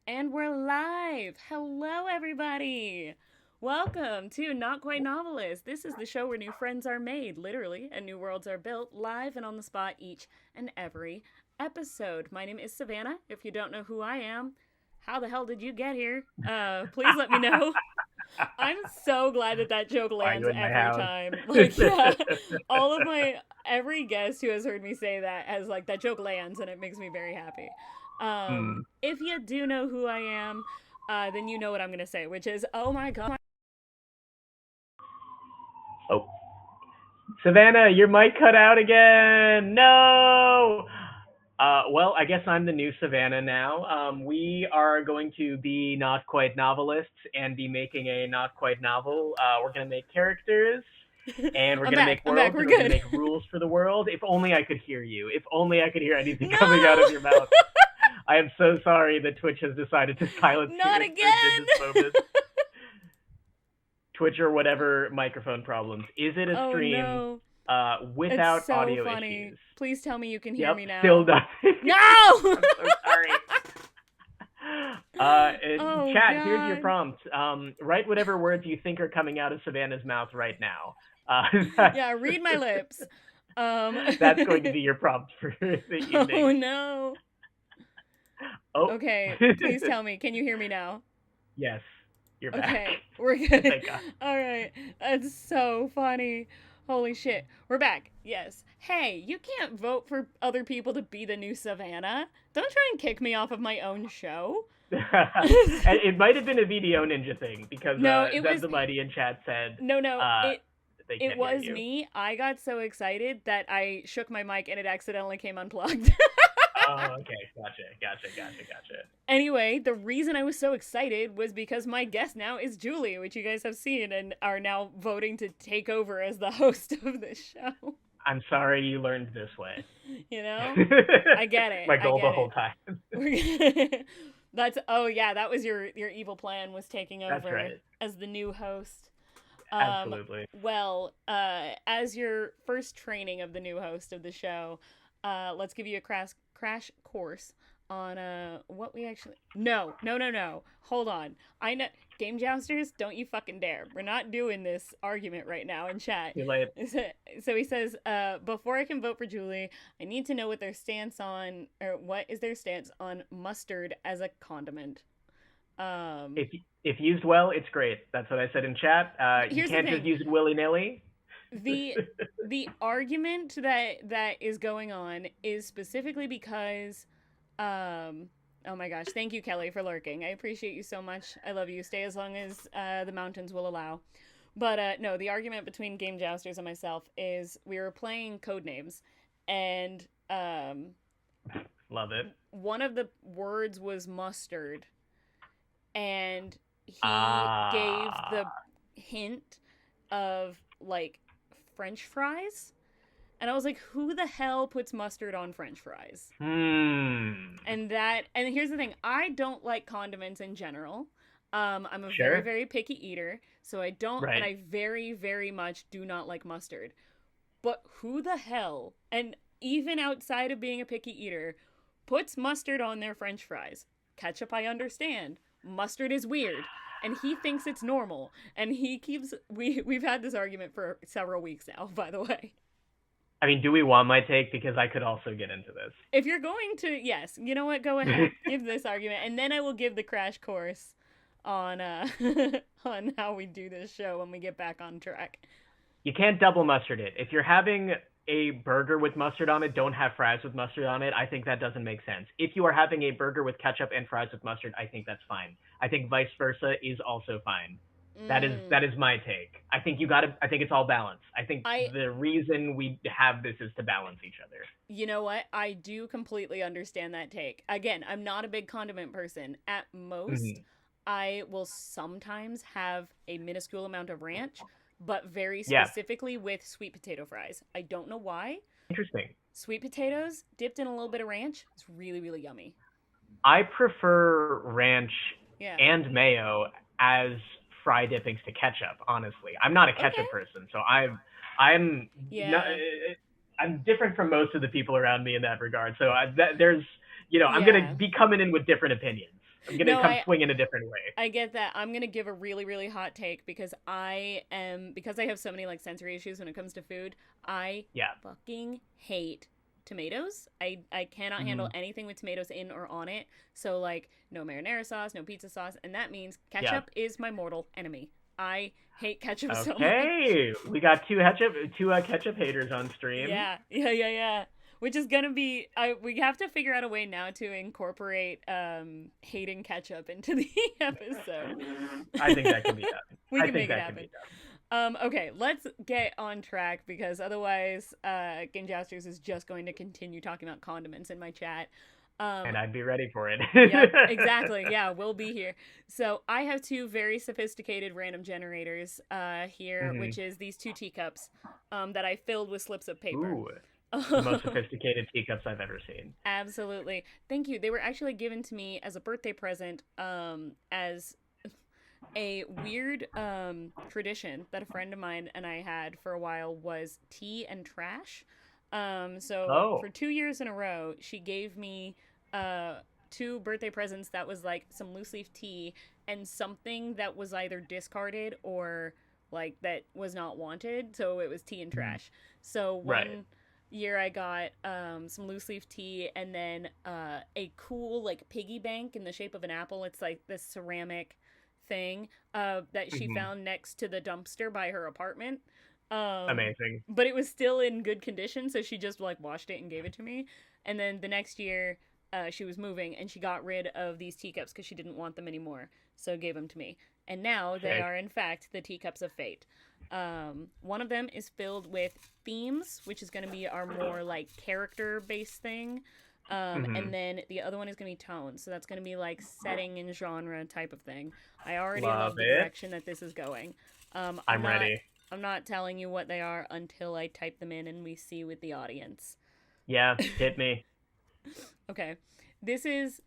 And we're live. Hello, everybody. Welcome to Not Quite Novelist. This is the show where new friends are made, literally, and new worlds are built live and on the spot each and every episode. My name is Savannah. If you don't know who I am, how the hell did you get here? Please let me know. I'm so glad that that joke Are lands you in my every house? time. Yeah, all of every guest who has heard me say that has that joke lands and it makes me very happy. Hmm. If you do know who I am, then you know what I'm gonna say, which is, oh my god. Oh, Savannah, your mic cut out again. No. Well, I guess I'm the new Savannah now. We are going to be not quite novelists and be making a not quite novel. We're going to make characters and we're I'm going to back. make I'm back. worlds We're and we're going to good. make rules for the world. If only I could hear you. If only I could hear anything coming out No, of your mouth. I am so sorry that Twitch has decided to silence not you in again. this moment. Twitch or whatever microphone problems. Is it a Oh stream no, it's without so audio funny. issues? Please tell me you can hear Yep, me still now. nothing. No. I'm so sorry. Oh Chat, here's your god. prompt. Write whatever words you think are coming out of Savannah's mouth right now. That's, Yeah, read my lips. Um. that's going to be your prompt for the Oh evening. no. Oh, Okay, please tell me. Can you hear me now? yes, you're back. Okay, we're good. Thank God. All right. That's so funny. Holy shit. We're back. Yes. Hey, you can't vote for other people to be the new Savannah. Don't try and kick me off of my own show. It might have been a VDO Ninja thing because No, it Zeb was the Mighty in chat said no. uh, It they it can't hear was you. me. I got so excited that I shook my mic and it accidentally came unplugged. Oh, okay. Gotcha. Anyway, the reason I was so excited was because my guest now is Julie, which you guys have seen and are now voting to take over as the host of this show. I'm sorry you learned this way. You know? I get it. My I goal the get whole time. it. That's oh yeah, that was your evil plan, was taking That's over right. as the new host. Um Absolutely. well, as your first training of the new host of the show, let's give you a crash course on what we actually no. Hold on. I know Game Jousters, don't you fucking dare. We're not doing this argument right now in chat. Too late. So he says, before I can vote for Julie, I need to know what their stance on, or what is their stance on mustard as a condiment. Um, If used well, it's great. That's what I said in chat. You Here's the can't just thing: use it willy nilly. the the argument that is going on is specifically because, oh my gosh, thank you, Kelly, for lurking. I appreciate you so much. I love you. Stay as long as the mountains will allow. But no, the argument between Game Jousters and myself is we were playing Codenames, and Love it. one of the words was mustard, and he gave the Ah. hint of like French fries. And I was like, who the hell puts mustard on French fries? Hmm. And here's the thing, I don't like condiments in general. I'm a very, Sure. very picky eater, so I don't, and Right. I very, very much do not like mustard. But who the hell, and even outside of being a picky eater, puts mustard on their French fries? Ketchup, I understand. Mustard is weird. And he thinks it's normal. And he keeps we've had this argument for several weeks now, by the way. I mean, do we want my take? Because I could also get into If you're going to, yes, you know what, go this. ahead. Give this argument and then I will give the crash course on on how we do this show when we get back on track. You can't double mustard it. If you're having a burger with mustard on it, don't have fries with mustard on it. I think that doesn't make sense. If you are having a burger with ketchup and fries with mustard, I think that's fine. I think vice versa is also fine. That Mm. is my take. I think you got to I think it's all balance. I think I the reason we have this is to balance each other. You know what? I do completely understand that take. Again, I'm not a big condiment person. At most, Mhm. I will sometimes have a minuscule amount of ranch, but very Yeah, specifically with sweet potato fries. I don't know why. interesting. Sweet potatoes dipped in a little bit of ranch, it's really, really yummy. I prefer ranch Yeah. and mayo as fry dippings to ketchup. Honestly, I'm not a Okay. ketchup person, so I'm not, Yeah. I'm different from most of the people around me in that regard. So there's I'm gonna Yeah. be coming in with different opinions. I'm gonna No, come swinging a different way. I get that. I'm gonna give a really, really hot take because because I have so many like sensory issues when it comes to food. I Yeah. fucking hate tomatoes. I cannot handle Mm, anything with tomatoes in or on it. So like no marinara sauce, no pizza sauce, and that means yeah. ketchup is my mortal enemy. I hate ketchup so much. Okay. We got two ketchup haters on stream. Yeah. Which is gonna be we have to figure out a way now to incorporate hating ketchup into the episode. I think that can be done. We I can think make it that can be happen. done. Okay, let's get on track because otherwise Ginjasters is just going to continue talking about condiments in my chat. And I'd be ready for it. Yep, exactly. Yeah, we'll be here. So I have two very sophisticated random generators here, Hmm. which is these two teacups that I filled with slips of paper. Ooh, the most sophisticated teacups I've ever seen. Absolutely. Thank you. They were actually given to me as a birthday present as a weird tradition that a friend of mine and I had for a while was tea and trash. So Oh. for 2 years in a row, she gave me two birthday presents that was like some loose leaf tea and something that was either discarded or like that was not wanted. So it was tea and trash. So Right. one year I got some loose leaf tea and then a cool like piggy bank in the shape of an apple. It's like this ceramic thing that she Hmm. found next to the dumpster by her apartment. Amazing. But it was still in good condition, so she just like washed it and gave it to me. And then the next year, she was moving and she got rid of these teacups because she didn't want them anymore, so gave them to me. And now they Sick. are in fact the teacups of fate. One of them is filled with themes, which is going to be our more like character based thing. Hmm. And then the other one is going to be tone, so that's going to be like setting and genre type of thing. I already Love love the it. direction that this is going. I'm ready. I'm not telling you what they are until I type them in and we see with the audience. Yeah, hit me. Okay. This is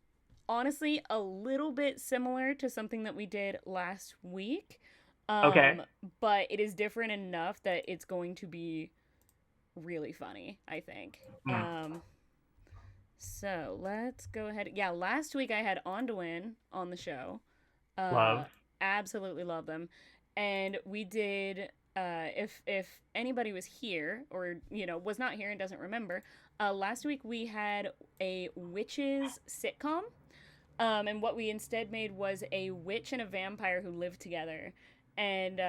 honestly a little bit similar to something that we did last week. Okay. But it is different enough that it's going to be really funny, I think. Mm. So let's go ahead. Yeah, last week I had Onduin on the show. Love. Absolutely love them. And we did if anybody was here or was not here and doesn't remember, last week we had a witches sitcom. And what we instead made was a witch and a vampire who lived together. And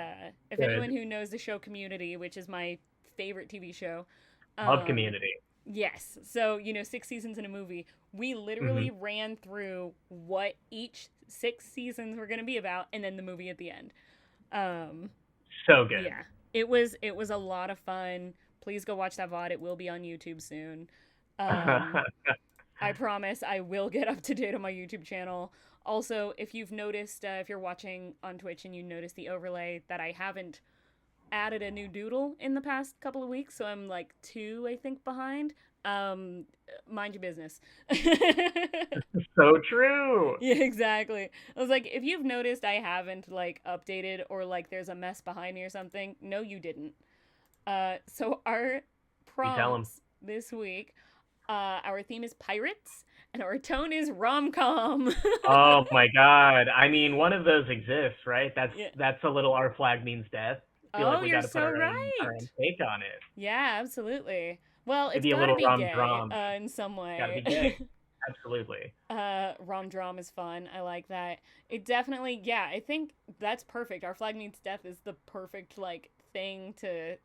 if Good. anyone who knows the show Community, which is my favorite TV show, Love Community. yes. So, 6 seasons in a movie. We literally Hmm. ran through what each 6 seasons were going to be about and then the movie at the end. So good. Yeah. It was a lot of fun. Please go watch that VOD. It will be on YouTube soon. I promise I will get up to date on my YouTube channel. Also, if you've noticed, if you're watching on Twitch and you notice the overlay that I haven't added a new doodle in the past couple of weeks, so I'm like 2, I think, behind. Mind your business. So true. Yeah, exactly. I was like, if you've noticed I haven't like updated or like there's a mess behind me or something, no, you didn't. So our You tell 'em. prompts this week, our theme is pirates and our tone is rom-com. Oh my god. I mean, one of those exists, right? That's Yeah. that's a little our flag means death. I feel Oh, like we you're got to put so our own right. take on it. Yeah, absolutely. Well, it's Maybe a gotta little be rom gay, dram. in some Gotta be way. gay. Absolutely. Rom dram is fun. I like that. It definitely, yeah, I think that's perfect. Our flag means death is the perfect like thing to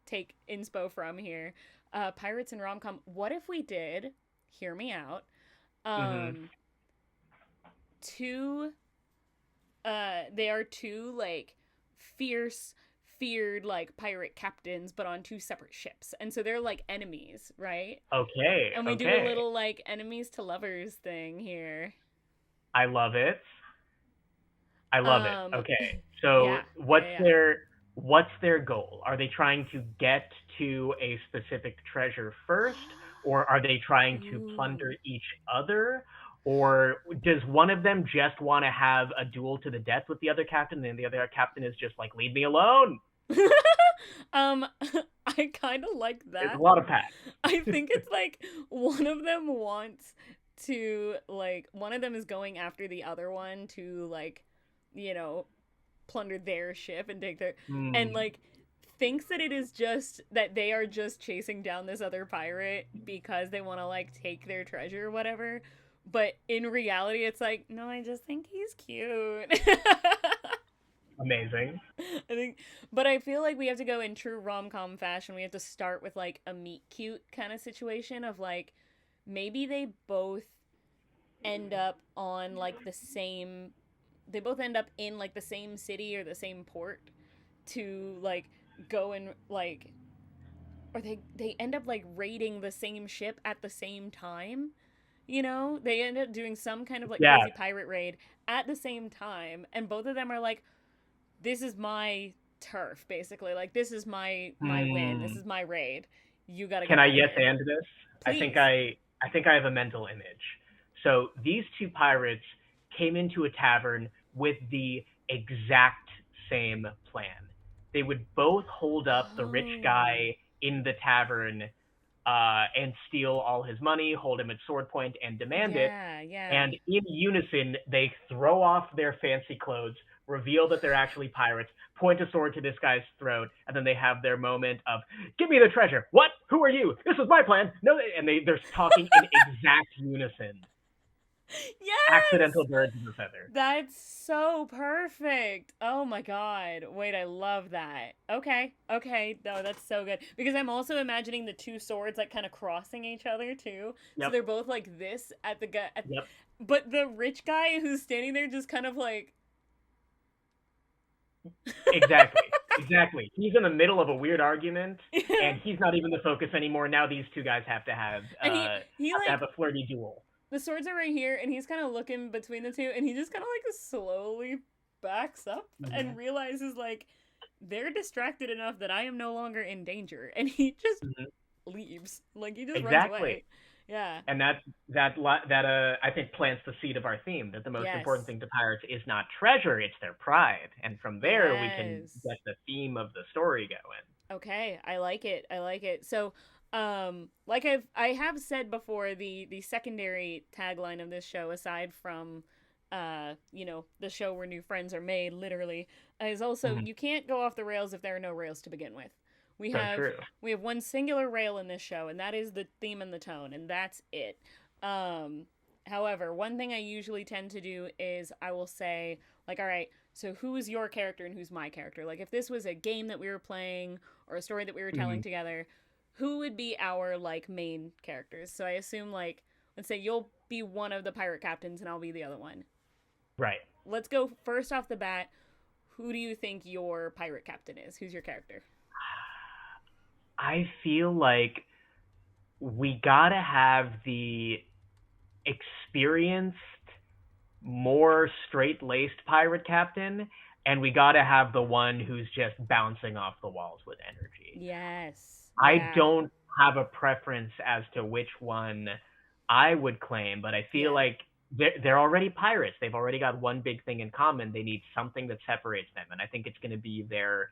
take inspo from here. Pirates and rom com. What if we did? Hear me out. Hmm. Two. They are two like fierce, feared like pirate captains, but on two separate ships, and so they're like enemies, right? Okay. And we do a Okay. little like enemies to lovers thing here. I love it. I love it. Um, Okay. So yeah, what's yeah. their goal? Are they trying to get to a specific treasure first, or are they trying to plunder Ooh. each other? Or does one of them just want to have a duel to the death with the other captain, and the other captain is just like, leave me alone? um, I kind of like There's a that. lot of packs. I think it's like one of them wants to like one of them is going after the other one to like, you know, plunder their ship and take their and Mm, like thinks that it is just that they are just chasing down this other pirate because they want to like take their treasure or whatever. But in reality, it's like, no, I just think he's cute. amazing. I think, but I feel like we have to go in true rom com fashion. We have to start with like a meet cute kind of situation of like maybe they both end up on like the same. They both end up in like the same city or the same port to like go and like, or they end up like raiding the same ship at the same time. You know, they end up doing some kind of like Yeah. crazy pirate raid at the same time, and both of them are like, this is my turf basically, like this is my win, this Hmm. is my raid, you got to get Can I out of yes here, and this? I think please. I I think I have a mental image. So these two pirates came into a tavern with the exact same plan. They would both hold up the rich Oh, guy in the tavern and steal all his money, hold him at sword point, and demand it. yeah, yeah. And in unison, they throw off their fancy clothes, reveal that they're actually pirates, point a sword to this guy's throat, and then they have their moment of, "Give me the treasure." What? Who are you? This was my plan. No, and they're talking in exact unison. Yes, Accidental birds of a feather. that's so perfect. Oh my god, wait, I love that. Okay, okay, no, that's so good because I'm also imagining the two swords like kind of crossing each other too, so Yep. they're both like this at the gut, Yep. but the rich guy who's standing there just kind of like Exactly. Exactly. He's in the middle of a weird argument, and he's not even the focus anymore. Now these two guys and he have to have like a flirty duel. the swords are right here and he's kind of looking between the two and he just kind of like slowly backs up Mm-hmm. and realizes like they're distracted enough that I am no longer in danger and he just Mm-hmm. leaves, like he just runs Exactly. away. Yeah. And I think plants the seed of our theme that the most important Yes. thing to pirates is not treasure, it's their pride. And from there we can Yes. get the theme of the story going. Okay, I like it. I like it. So, like I have said before, the secondary tagline of this show, aside from, you know, the show where new friends are made, literally, is also Mm-hmm. you can't go off the rails if there are no rails to begin with. We So have true. we have one singular rail in this show, and that is the theme and the tone, and that's it. Um, However, one thing I usually tend to do is I will say, like, all right, so who is your character and who's my character? Like, if this was a game that we were playing or a story that we were Mm-hmm. telling together, who would be our like main characters? So I assume like let's say you'll be one of the pirate captains and I'll be the other one. Right. Let's go first off the bat. Who do you think your pirate captain is? Who's your character? I feel like we gotta have the experienced, more straight laced pirate captain, and we gotta have the one who's just bouncing off the walls with energy. Yes. I Yeah. don't have a preference as to which one I would claim, but I feel Yeah. like they're already pirates. They've already got one big thing in common. They need something that separates them, and I think it's going to be their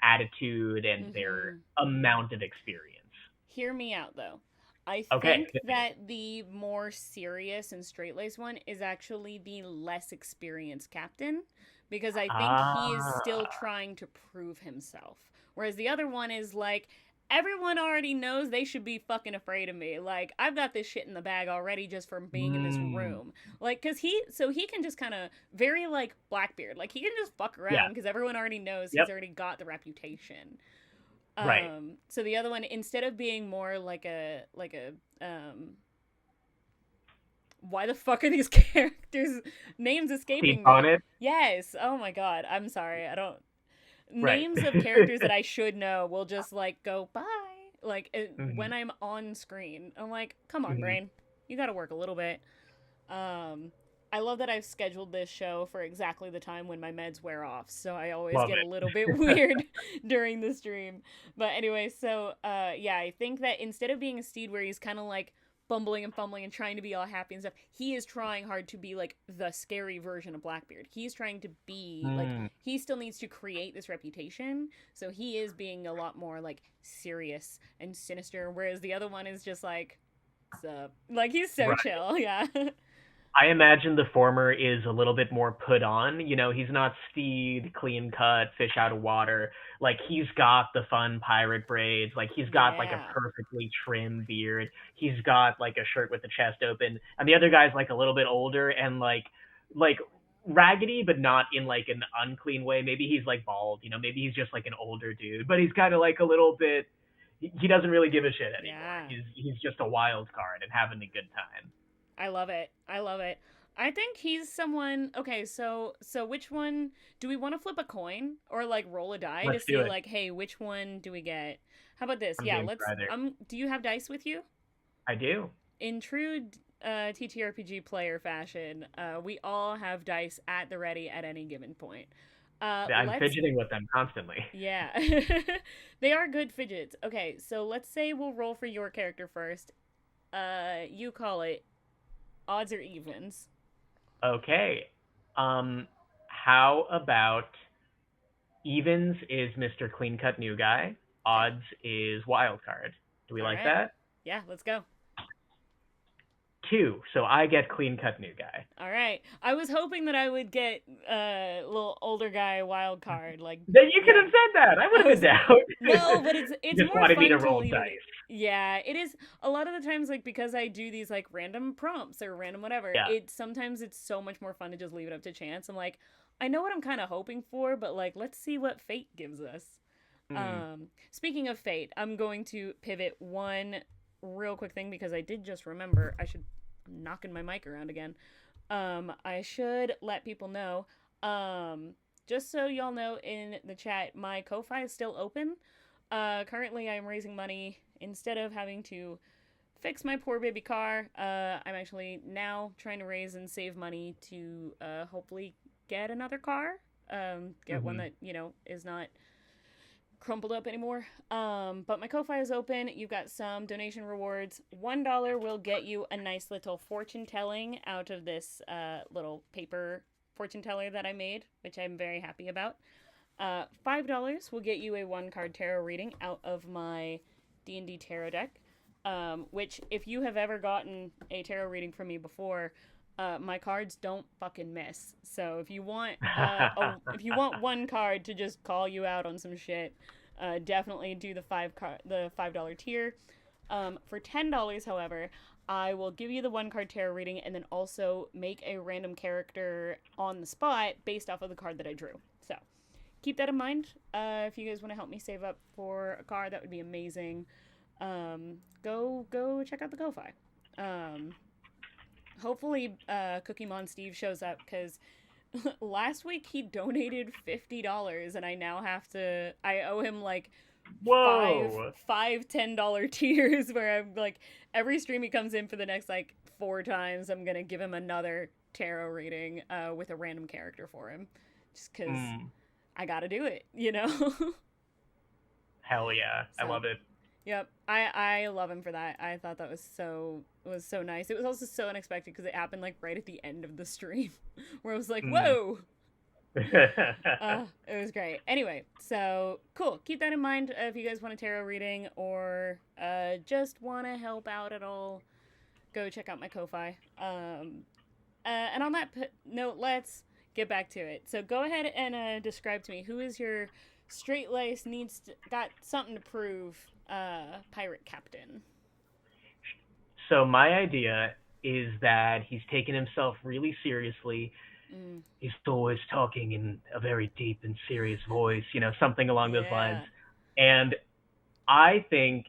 attitude and their Mhm. amount of experience. Hear me out though. I Okay. think that the more serious and straight laced one is actually the less experienced captain because I think he is still Ah, trying to prove himself. Whereas the other one is like, everyone already knows they should be fucking afraid of me. Like, I've got this shit in the bag already just from being in this mm, room. Like, cause he can just kind of, very like Blackbeard, like he can just fuck yeah, around because everyone already knows yep, he's already got the reputation. right. So the other one, instead of being more like a why the fuck are these characters names Steve escaping me? Bonnet, Yes. Oh my god. I'm sorry. I don't right. names of characters that I should know will just like go bye. Like Hmm. when I'm on screen, I'm like, come on, Hmm. brain, you got to work a little bit. Um, I love that I've scheduled this show for exactly the time when my meds wear off, so I always Love get a it. little bit weird during the stream. But anyway, so yeah, I think that instead of being a Steed where he's kind of like bumbling and fumbling and trying to be all happy and stuff, he is trying hard to be like the scary version of Blackbeard. He's trying to be like Mm, he still needs to create this reputation, so he is being a lot more like serious and sinister, whereas the other one is just like So, like, he's so Right. chill, yeah. I imagine the former is a little bit more put on. You know, he's not steed, clean cut, fish out of water. Like he's got the fun pirate braids. Like he's got like a Yeah. perfectly trimmed beard. He's got like a shirt with the chest open. And the other guy's like a little bit older and like raggedy, but not in like an unclean way. Maybe he's like bald. You know, maybe he's just like an older dude, but he's kind of like a little bit. He doesn't really give a shit anymore. Yeah. He's just a wild card and having a good time. I love it. I love it. I think he's someone. Okay, so which one do we want to flip a coin or like roll a die to Let's do see it. like, hey, which one do we get? How about this? I'm Yeah, game for let's. either. Do you have dice with you? I do. In true TTRPG player fashion, we all have dice at the ready at any given point. I'm Let's. fidgeting with them constantly. Yeah, they are good fidgets. Okay, so let's say we'll roll for your character first. You call it odds or evens. Okay. How about evens is Mr. Clean Cut New Guy, Okay. odds is Wild Card. Do we All like right. that? Yeah, let's go. Two. So I get Clean Cut New Guy. All right. I was hoping that I would get a little older guy wild card. Like, Then you could yeah. have said that. I would I have was been down. no, but it's You it's just more wanted me to fun to roll leave dice. it. Yeah, it is a lot of the times like because I do these like random prompts or random whatever. Yeah. Sometimes it's so much more fun to just leave it up to chance. I'm like, I know what I'm kind of hoping for, but like let's see what fate gives us. Hmm. Speaking of fate, I'm going to pivot one real quick thing because I did just remember I should I'm knocking my mic around again. I should let people know. Just so y'all know in the chat, my Ko-Fi is still open. Currently, I'm raising money instead of having to fix my poor baby car. I'm actually now trying to raise and save money to hopefully get another car. Get one Hmm. that is not crumpled up anymore. But my Ko-Fi is open. You've got some donation rewards. $1 will get you a nice little fortune telling out of this little paper fortune teller that I made, which I'm very happy about. $5 will get you a one card tarot reading out of my D&D tarot deck. Which, if you have ever gotten a tarot reading from me before, my cards don't fucking miss. So if you want, if you want one card to just call you out on some shit, definitely do the $5 tier. For $10, however, I will give you the one card tarot reading and then also make a random character on the spot based off of the card that I drew. So keep that in mind. If you guys want to help me save up for a card, that would be amazing. Go check out the Ko-Fi. Hopefully, Cookie Mon Steve shows up because last week he donated $50 and I now have to. I owe him like Whoa. five $10 tiers where I'm like every stream he comes in for the next like 4 times I'm gonna give him another tarot reading with a random character for him just because I gotta do it, you know. Hell yeah. I So love it. yep, I love him for that. I thought that was so nice. It was also so unexpected because it happened like right at the end of the stream, where I was like, "Whoa!" It was great. Anyway, so cool. Keep that in mind if you guys want a tarot reading or just want to help out at all. Go check out my Ko-Fi. And on that note, let's get back to it. So go ahead and describe to me who is your straight lace got something to prove pirate captain. So my idea is that he's taken himself really seriously. He's always talking in a very deep and serious voice, you know, something along those lines. Yeah. And I think,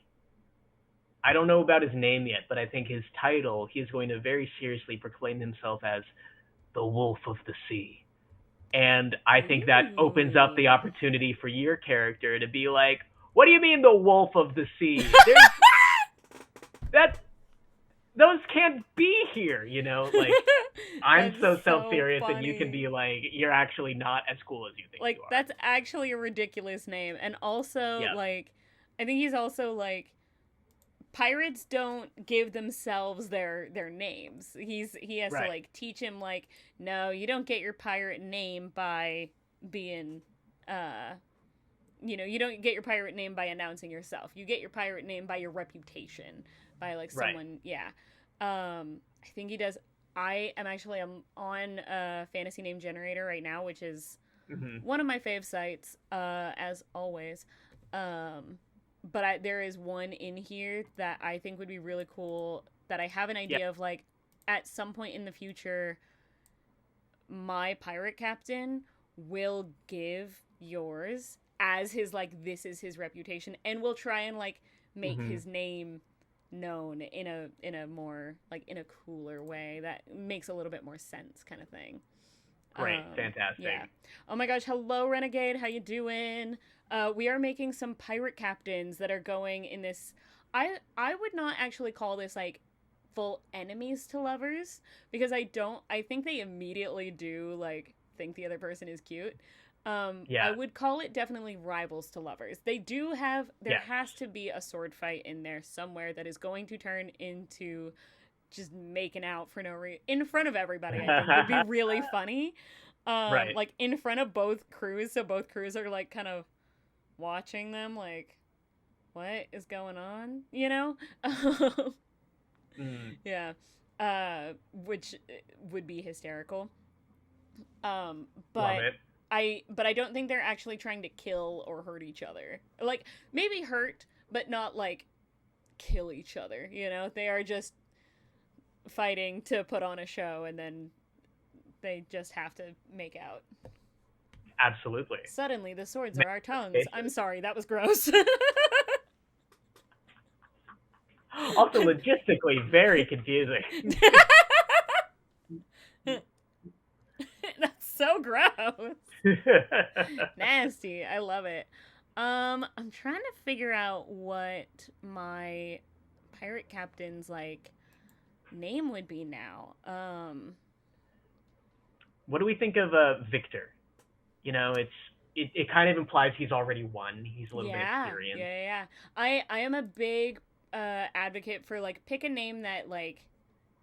I don't know about his name yet, but I think his title, he is going to very seriously proclaim himself as the Wolf of the Sea. And I think that opens up the Ooh. opportunity for your character to be like, what do you mean the Wolf of the Sea? That those can't be here, you know? Like, I'm That's so so self-serious and you can funny. be like, you're actually not as cool as you think Like you are. that's actually a ridiculous name, and also Yeah. like I think he's also like pirates don't give themselves their names. He has to Right. like teach him like no, you don't get your pirate name by being you don't get your pirate name by announcing yourself. You get your pirate name by your reputation. by like Right. someone. Yeah. I think he does. I'm on a fantasy name generator right now, which is Hmm. one of my fave sites, as always. Um, but there is one in here that I think would be really cool. That I have an Yeah. idea of like at some point in the future, my pirate captain will give yours as his like this is his reputation, and will try and like make Hmm. his name known in a more like in a cooler way that makes a little bit more sense kind of thing. Great. Yeah. Fantastic. Oh my gosh, hello Renegade, how you doing? We are making some pirate captains that are going in this. I would not actually call this like full enemies to lovers because I think they immediately do like think the other person is cute. I Yeah. would call it definitely rivals to lovers. They do have there Yes. has to be a sword fight in there somewhere that is going to turn into just making out for no reason in front of everybody. I think would be really funny. Right. Like in front of both crews, so both crews are like kind of watching them, like what is going on, you know? Mm. Yeah. Which would be hysterical. Um, Love but it. I don't think they're actually trying to kill or hurt each other. Like maybe hurt, but not like kill each other, you know? They are just fighting to put on a show and then they just have to make out. Absolutely. Suddenly the swords are Makes our tongues. I'm faces. sorry, that was gross. Also, logistically, very confusing. That's so gross. Nasty. I love it. I'm trying to figure out what my pirate captain's like name would be now. What do we think of Victor? It kind of implies he's already won. He's a little bit Yeah, yeah, experienced. yeah, yeah. I am a big advocate for like pick a name that like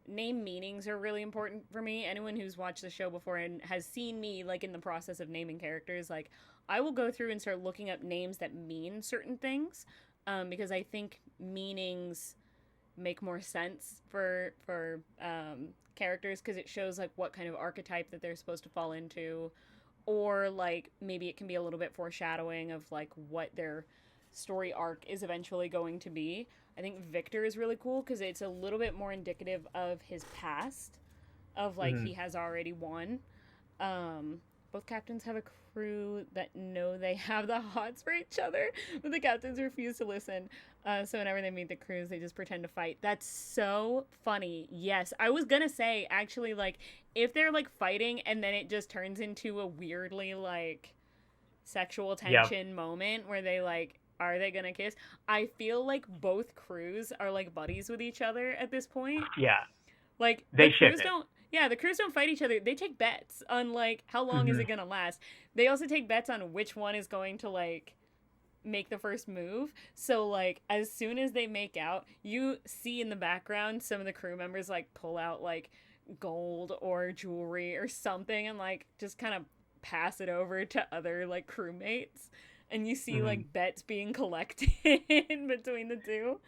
name meanings are really important for me. Anyone who's watched the show before and has seen me like in the process of naming characters, like I will go through and start looking up names that mean certain things, because I think meanings make more sense for characters because it shows like what kind of archetype that they're supposed to fall into, or like maybe it can be a little bit foreshadowing of like what their story arc is eventually going to be. I think Victor is really cool because it's a little bit more indicative of his past, of like Hmm. he has already won. Um, Both captains have a crew that know they have the hots for each other, but the captains refuse to listen. So whenever they meet the crews, they just pretend to fight. That's so funny. Yes, I was gonna say actually, like if they're like fighting and then it just turns into a weirdly like sexual Yep. tension moment where they like are they gonna kiss? I feel like both crews are like buddies with each other at this point. Yeah. Like the They ship crews it. don't yeah, the crews don't fight each other. They take bets on like how long is Hmm. it gonna last. They also take bets on which one is going to like make the first move. So like as soon as they make out, you see in the background some of the crew members like pull out like gold or jewelry or something and like just kind of pass it over to other like crewmates. And you see Hmm. like bets being collected between the two.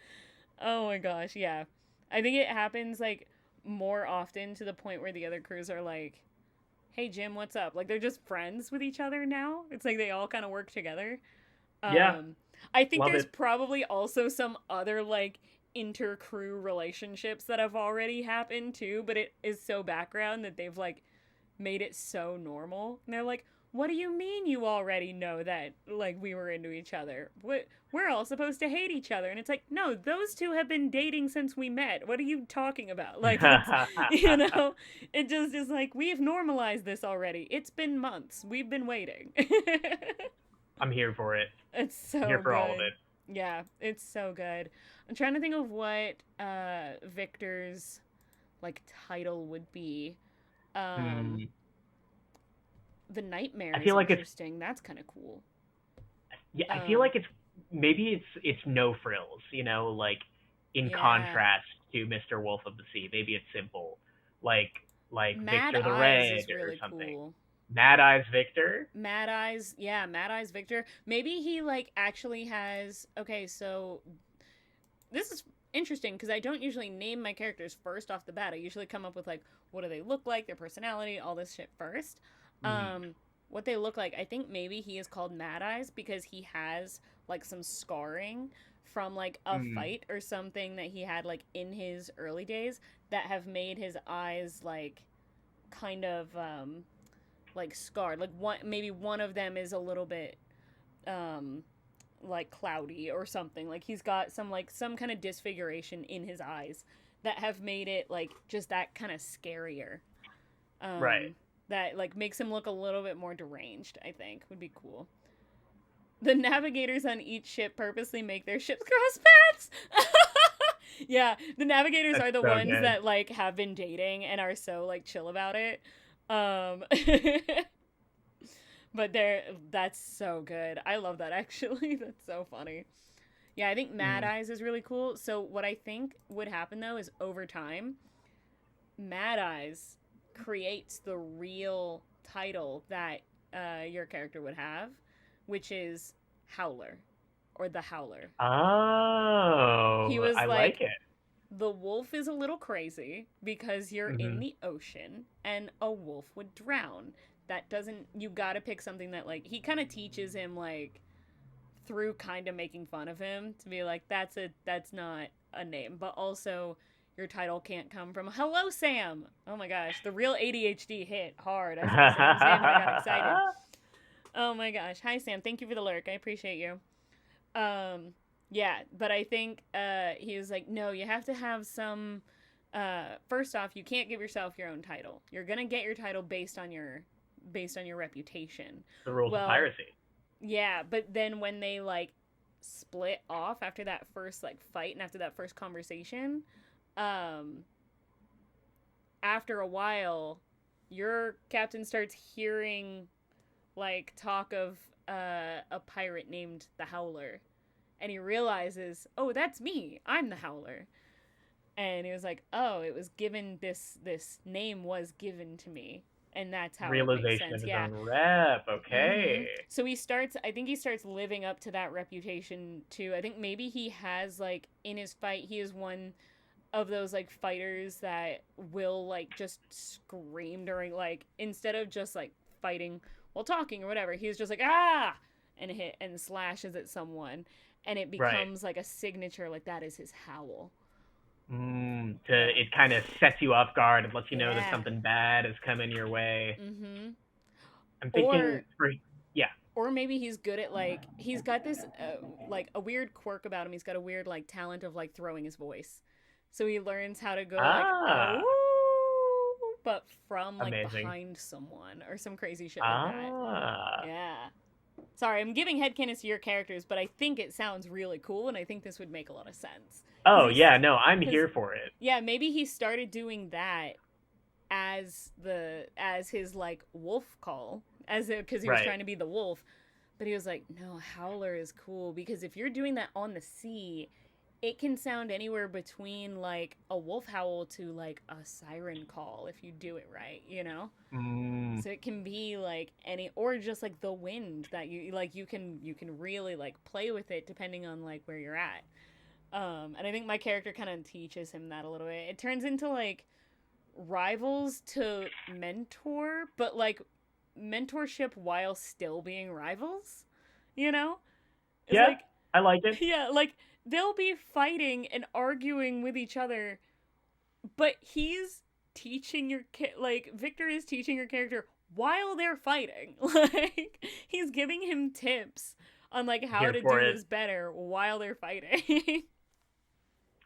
Oh my gosh, yeah. I think it happens like more often to the point where the other crews are like, "Hey Jim, what's up?" Like they're just friends with each other now. It's like they all kind of work together. Yeah. Um I think Love there's it. probably also some other like inter-crew relationships that have already happened too, but it is so background that they've like made it so normal. And they're like, "What do you mean you already know that like we were into each other? We're all supposed to hate each other." And it's like, "No, those two have been dating since we met. What are you talking about?" Like it's you know, it just is like we've normalized this already. It's been months. We've been waiting. I'm here for it. It's I'm here so for all of good. it. Yeah, it's so good. I'm trying to think of what Victor's like title would be. Um Hmm. the nightmare I is feel like it's interesting. That's kind of cool. yeah. I feel Um like it's no frills. Like in yeah. contrast to Mr. Wolf of the Sea. Maybe it's simple, like Mad Victor the Eyes Red is or really something. cool. Mad Eyes Victor. Mad Eyes, yeah, Mad Eyes Victor. Maybe he like actually has okay, so this is interesting because I don't usually name my characters first off the bat. I usually come up with like what do they look like, their personality, all this shit first. Mm. What they look like, I think maybe he is called Mad Eyes because he has like some scarring from like a Mm. fight or something that he had like in his early days that have made his eyes like kind of like scarred. Like one maybe one of them is a little bit um like cloudy or something. Like he's got some like some kind of disfiguration in his eyes that have made it like just that kind of scarier. Right. That like makes him look a little bit more deranged, I think would be cool. The navigators on each ship purposely make their ships cross paths. Yeah, the navigators That's are the so ones good. that like have been dating and are so like chill about it. Um but they're that's so good. I love that actually. That's so funny. Yeah, I think Mad Mm. Eyes is really cool. So what I think would happen though is over time, Mad Eyes creates the real title that your character would have, which is Howler or the Howler. He Oh, was I like like, it. the wolf is a little crazy because you're in Hmm. the ocean and a wolf would drown. That doesn't, you gotta pick something that, like, he kind of teaches him, like, through kind of making fun of him to be like, that's not a name. But also, your title can't come from Hello Sam. Oh my gosh, the real ADHD hit hard. I saw Sam and I got excited. Oh my gosh. Hi Sam, thank you for the lurk. I appreciate you. Um yeah, but I think he was like, no, you have to have some first off, you can't give yourself your own title. You're going to get your title based on your reputation. The rules of Well, piracy. yeah, but then when they like split off after that first like fight and after that first conversation, um after a while your captain starts hearing like talk of a pirate named the Howler, and he realizes, oh, that's me. I'm the Howler. And he was like, oh, it was given this name was given to me, and that's how it makes Realization of sense. his Yeah. own rep. Okay. So he starts, I think he starts living up to that reputation too. I think maybe he has like in his fight he is one of those like fighters that will like just scream during like instead of just like fighting while talking or whatever, he's just like ah and hit and slashes at someone, and it Right. becomes like a signature, like that is his howl. Yeah. It kind of sets you off guard and lets you know that Yeah. something bad is coming your way. Mm-hmm. I'm thinking Or for yeah. or maybe he's good at like he's got this like a weird quirk about him. He's got a weird like talent of like throwing his voice. So he learns how to go like Ah, oh, but from like amazing. behind someone or some crazy shit like that. Ah. Yeah. Sorry, I'm giving headcanons to your characters, but I think it sounds really cool, and I think this would make a lot of sense. Cause Oh he's, yeah, no, I'm cause here for it. yeah, maybe he started doing that as his like wolf call, as because he was Right. trying to be the wolf, but he was like, no, Howler is cool because if you're doing that on the sea, it can sound anywhere between like a wolf howl to like a siren call if you do it right, you know? Mm, So it can be like any or just like the wind that you like you can really like play with it depending on like where you're at. And I think my character kind of teaches him that a little bit. It turns into like rivals to mentor, but like mentorship while still being rivals, you know? It's yeah, like I like it. yeah, like they'll be fighting and arguing with each other, but he's teaching like Victor is teaching your character while they're fighting. Like he's giving him tips on like how Here to for do it. this better while they're fighting.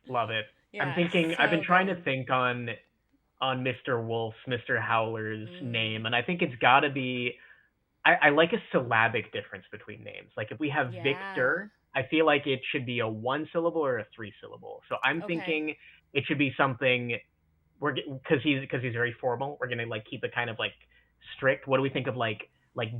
Love it. I'm Yeah, it's thinking. I've been so trying to good. think on Mr. Wolf's, Mr. Howler's Mm, name, and I think it's got to be. I like a syllabic difference between names. Like if we have yeah. Victor, I feel like it should be a one syllable or a three syllable. So I'm Okay. thinking it should be something because he's very formal. We're gonna like keep it kind of like strict. What do we think of like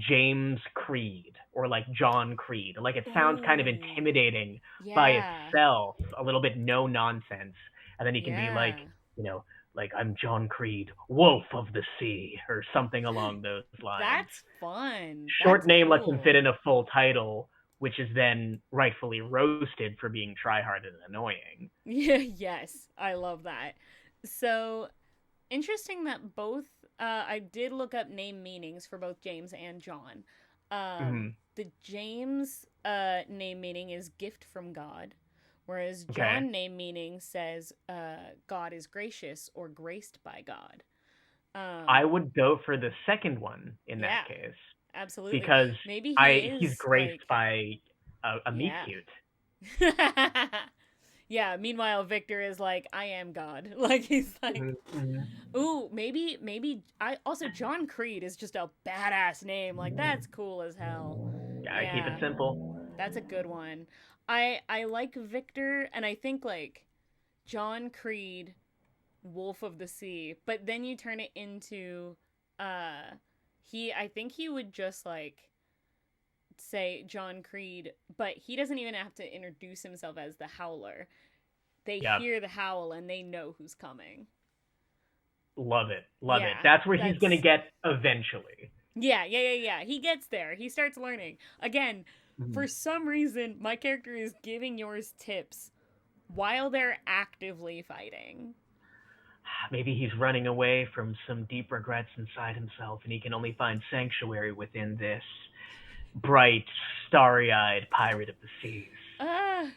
James Creed or like John Creed? Like it sounds kind of Ooh. intimidating by Yeah. itself, a little bit no nonsense, and then he can be like, Yeah. you know, like I'm John Creed, Wolf of the Sea, or something along those lines. That's fun. Short That's name lets him fit cool. in a full title, which is then rightfully roasted for being tryhard and annoying. Yeah, yes, I love that. So interesting that both I did look up name meanings for both James and John. Hmm. The James name meaning is gift from God, whereas Okay. John name meaning says God is gracious or graced by God. I Um, would go for the second one in that yeah, case absolutely. because Maybe he he's is graced like, by a meet yeah. cute. Yeah, meanwhile Victor is like, I am God. Like he's like, Hmm. Hmm. ooh, maybe I also John Creed is just a badass name. Like that's cool as hell. Gotta keep it Yeah, simple. that's a good one. I like Victor and I think like John Creed, Wolf of the Sea, but then you turn it into uh I think he would just like say John Creed, but he doesn't even have to introduce himself as the Howler. They Yep. hear the howl and they know who's coming. Love it. Love it. Yeah, That's where he's gonna that's get eventually. yeah. He gets there. He starts learning. Again, Mhm. for some reason, my character is giving yours tips while they're actively fighting. Maybe he's running away from some deep regrets inside himself, and he can only find sanctuary within this bright, starry-eyed pirate of the seas. Ah,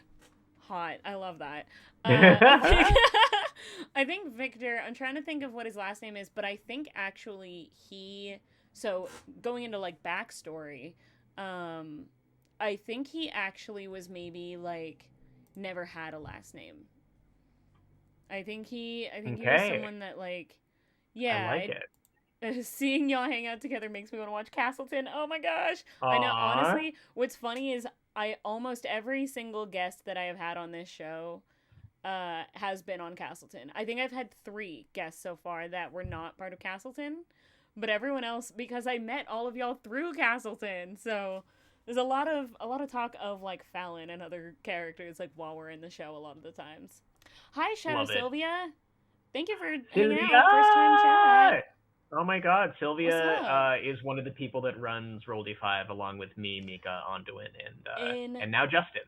hot. I love that. I think Okay. I think Victor. I'm trying to think of what his last name is, but I think actually he. So going into like backstory, um, I think he actually was maybe like never had a last name. I think he was someone that like, I yeah. like it. Seeing y'all hang out together makes me want to watch Castleton. Oh my gosh. I know, Aww. honestly, what's funny is I almost every single guest that I have had on this show has been on Castleton. I think I've had 3 guests so far that were not part of Castleton, but everyone else because I met all of y'all through Castleton. So there's a lot of talk of like Fallon and other characters like while we're in the show a lot of the times. Hi Shadow Love it. Sylvia. Thank you for hanging out. First time chat. Sylvia! Oh my god, What's Sylvia up? is one of the people that runs Roll D5 along with me, Mika, Onduin, In and now Justin.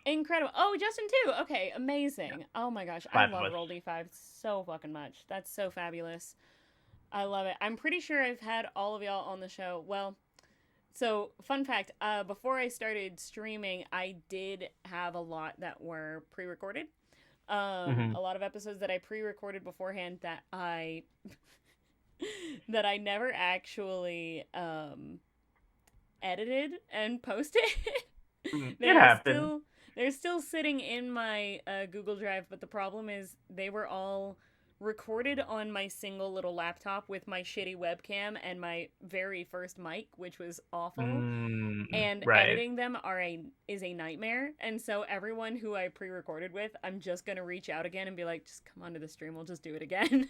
Incredible. Oh, Justin too. Okay, Yeah, amazing. Oh my gosh, I 5 of love us. Roll D5 so fucking much. That's so fabulous. I love it. I'm pretty sure I've had all of y'all on the show. Well, so fun fact, before I started streaming, I did have a lot that were pre-recorded. Hmm. A lot of episodes that I pre-recorded beforehand that I that I never actually edited and posted. It they're happens. still they're still sitting in my Google Drive, but the problem is they were all recorded on my single little laptop with my shitty webcam and my very first mic, which was awful. And Right. editing them is a nightmare. And so everyone who I pre-recorded with, I'm just gonna reach out again and be like, just come onto the stream. We'll just do it again.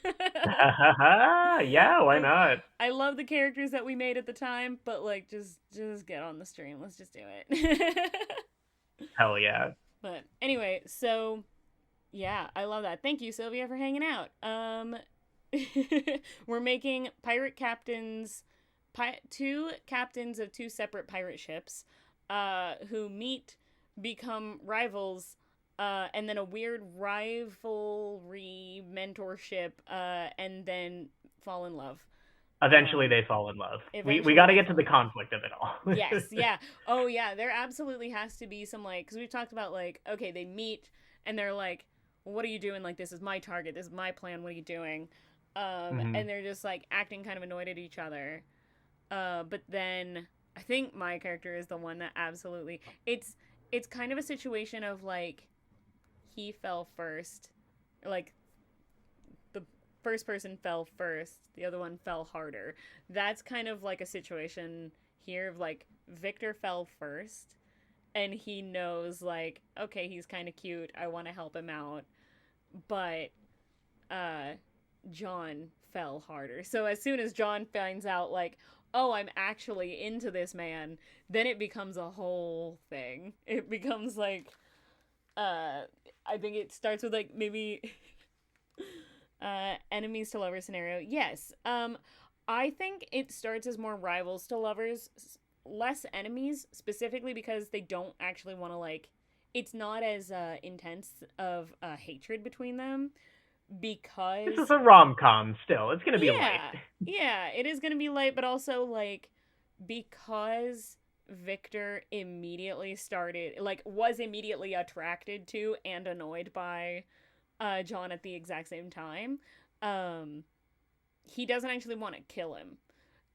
Yeah, why Like, not? I love the characters that we made at the time, but like, just get on the stream. Let's just do it. Hell yeah. But anyway, so yeah, I love that. Thank you, Sylvia, for hanging out. We're making pirate captains, 2 captains of 2 separate pirate ships, who meet, become rivals, and then a weird rivalry mentorship, and then fall in love. Eventually Um, they fall in love. We Eventually got to they get to fall the in love. conflict of it all. Yes, yeah. Oh, yeah. There absolutely has to be some like, because we've talked about like, okay, they meet and they're like, well, what are you doing? Like, this is my target. This is my plan. What are you doing? Hmm. And they're just like acting kind of annoyed at each other. But then I think my character is the one that absolutely it's kind of a situation of like he fell first, like the first person fell first, the other one fell harder. That's kind of like a situation here of like Victor fell first and he knows like okay, he's kind of cute. I want to help him out. But uh John fell harder. So as soon as John finds out like oh, I'm actually into this man, then it becomes a whole thing. It becomes like uh I think it starts with like maybe enemies to lovers scenario. Yes. I think it starts as more rivals to lovers less enemies, specifically because they don't actually want to like. It's not as intense of hatred between them This is because a rom-com still. It's going to be light. yeah, yeah, it is gonna be light, but also like because Victor immediately started like was immediately attracted to and annoyed by John at the exact same time. Um, he doesn't actually want to kill him,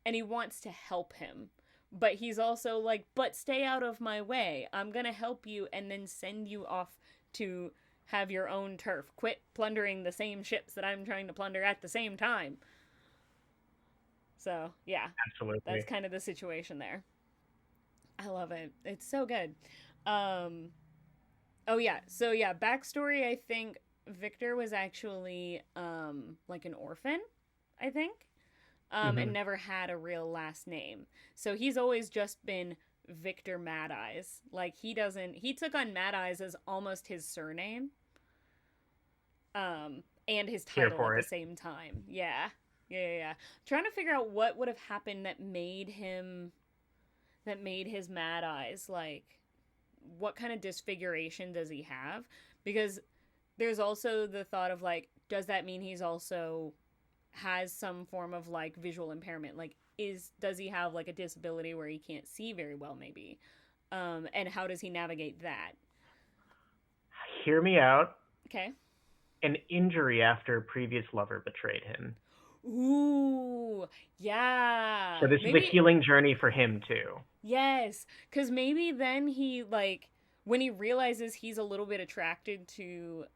and he wants to help him. But he's also like, but stay out of my way. I'm gonna help you and then send you off to have your own turf. Quit plundering the same ships that I'm trying to plunder at the same time. So, yeah, that's Absolutely. kind of the situation there. I love it. It's so good. Um, oh, yeah. So, yeah, backstory I think Victor was actually like an orphan, I think, and Hmm. never had a real last name. So he's always just been Victor Mad Eyes. Like he took on Mad Eyes as almost his surname, and his Here title at for the it. same time. Yeah. Yeah. Trying to figure out what would have happened that made his Mad Eyes like what kind of disfiguration does he have? Because there's also the thought of like does that mean he's also has some form of like visual impairment? Like does he have like a disability where he can't see very well maybe? And how does he navigate that? Hear me out. Okay. An injury after a previous lover betrayed him. Ooh, So yeah. this is a Maybe healing journey for him too. yes, cuz maybe then he like when he realizes he's a little bit attracted to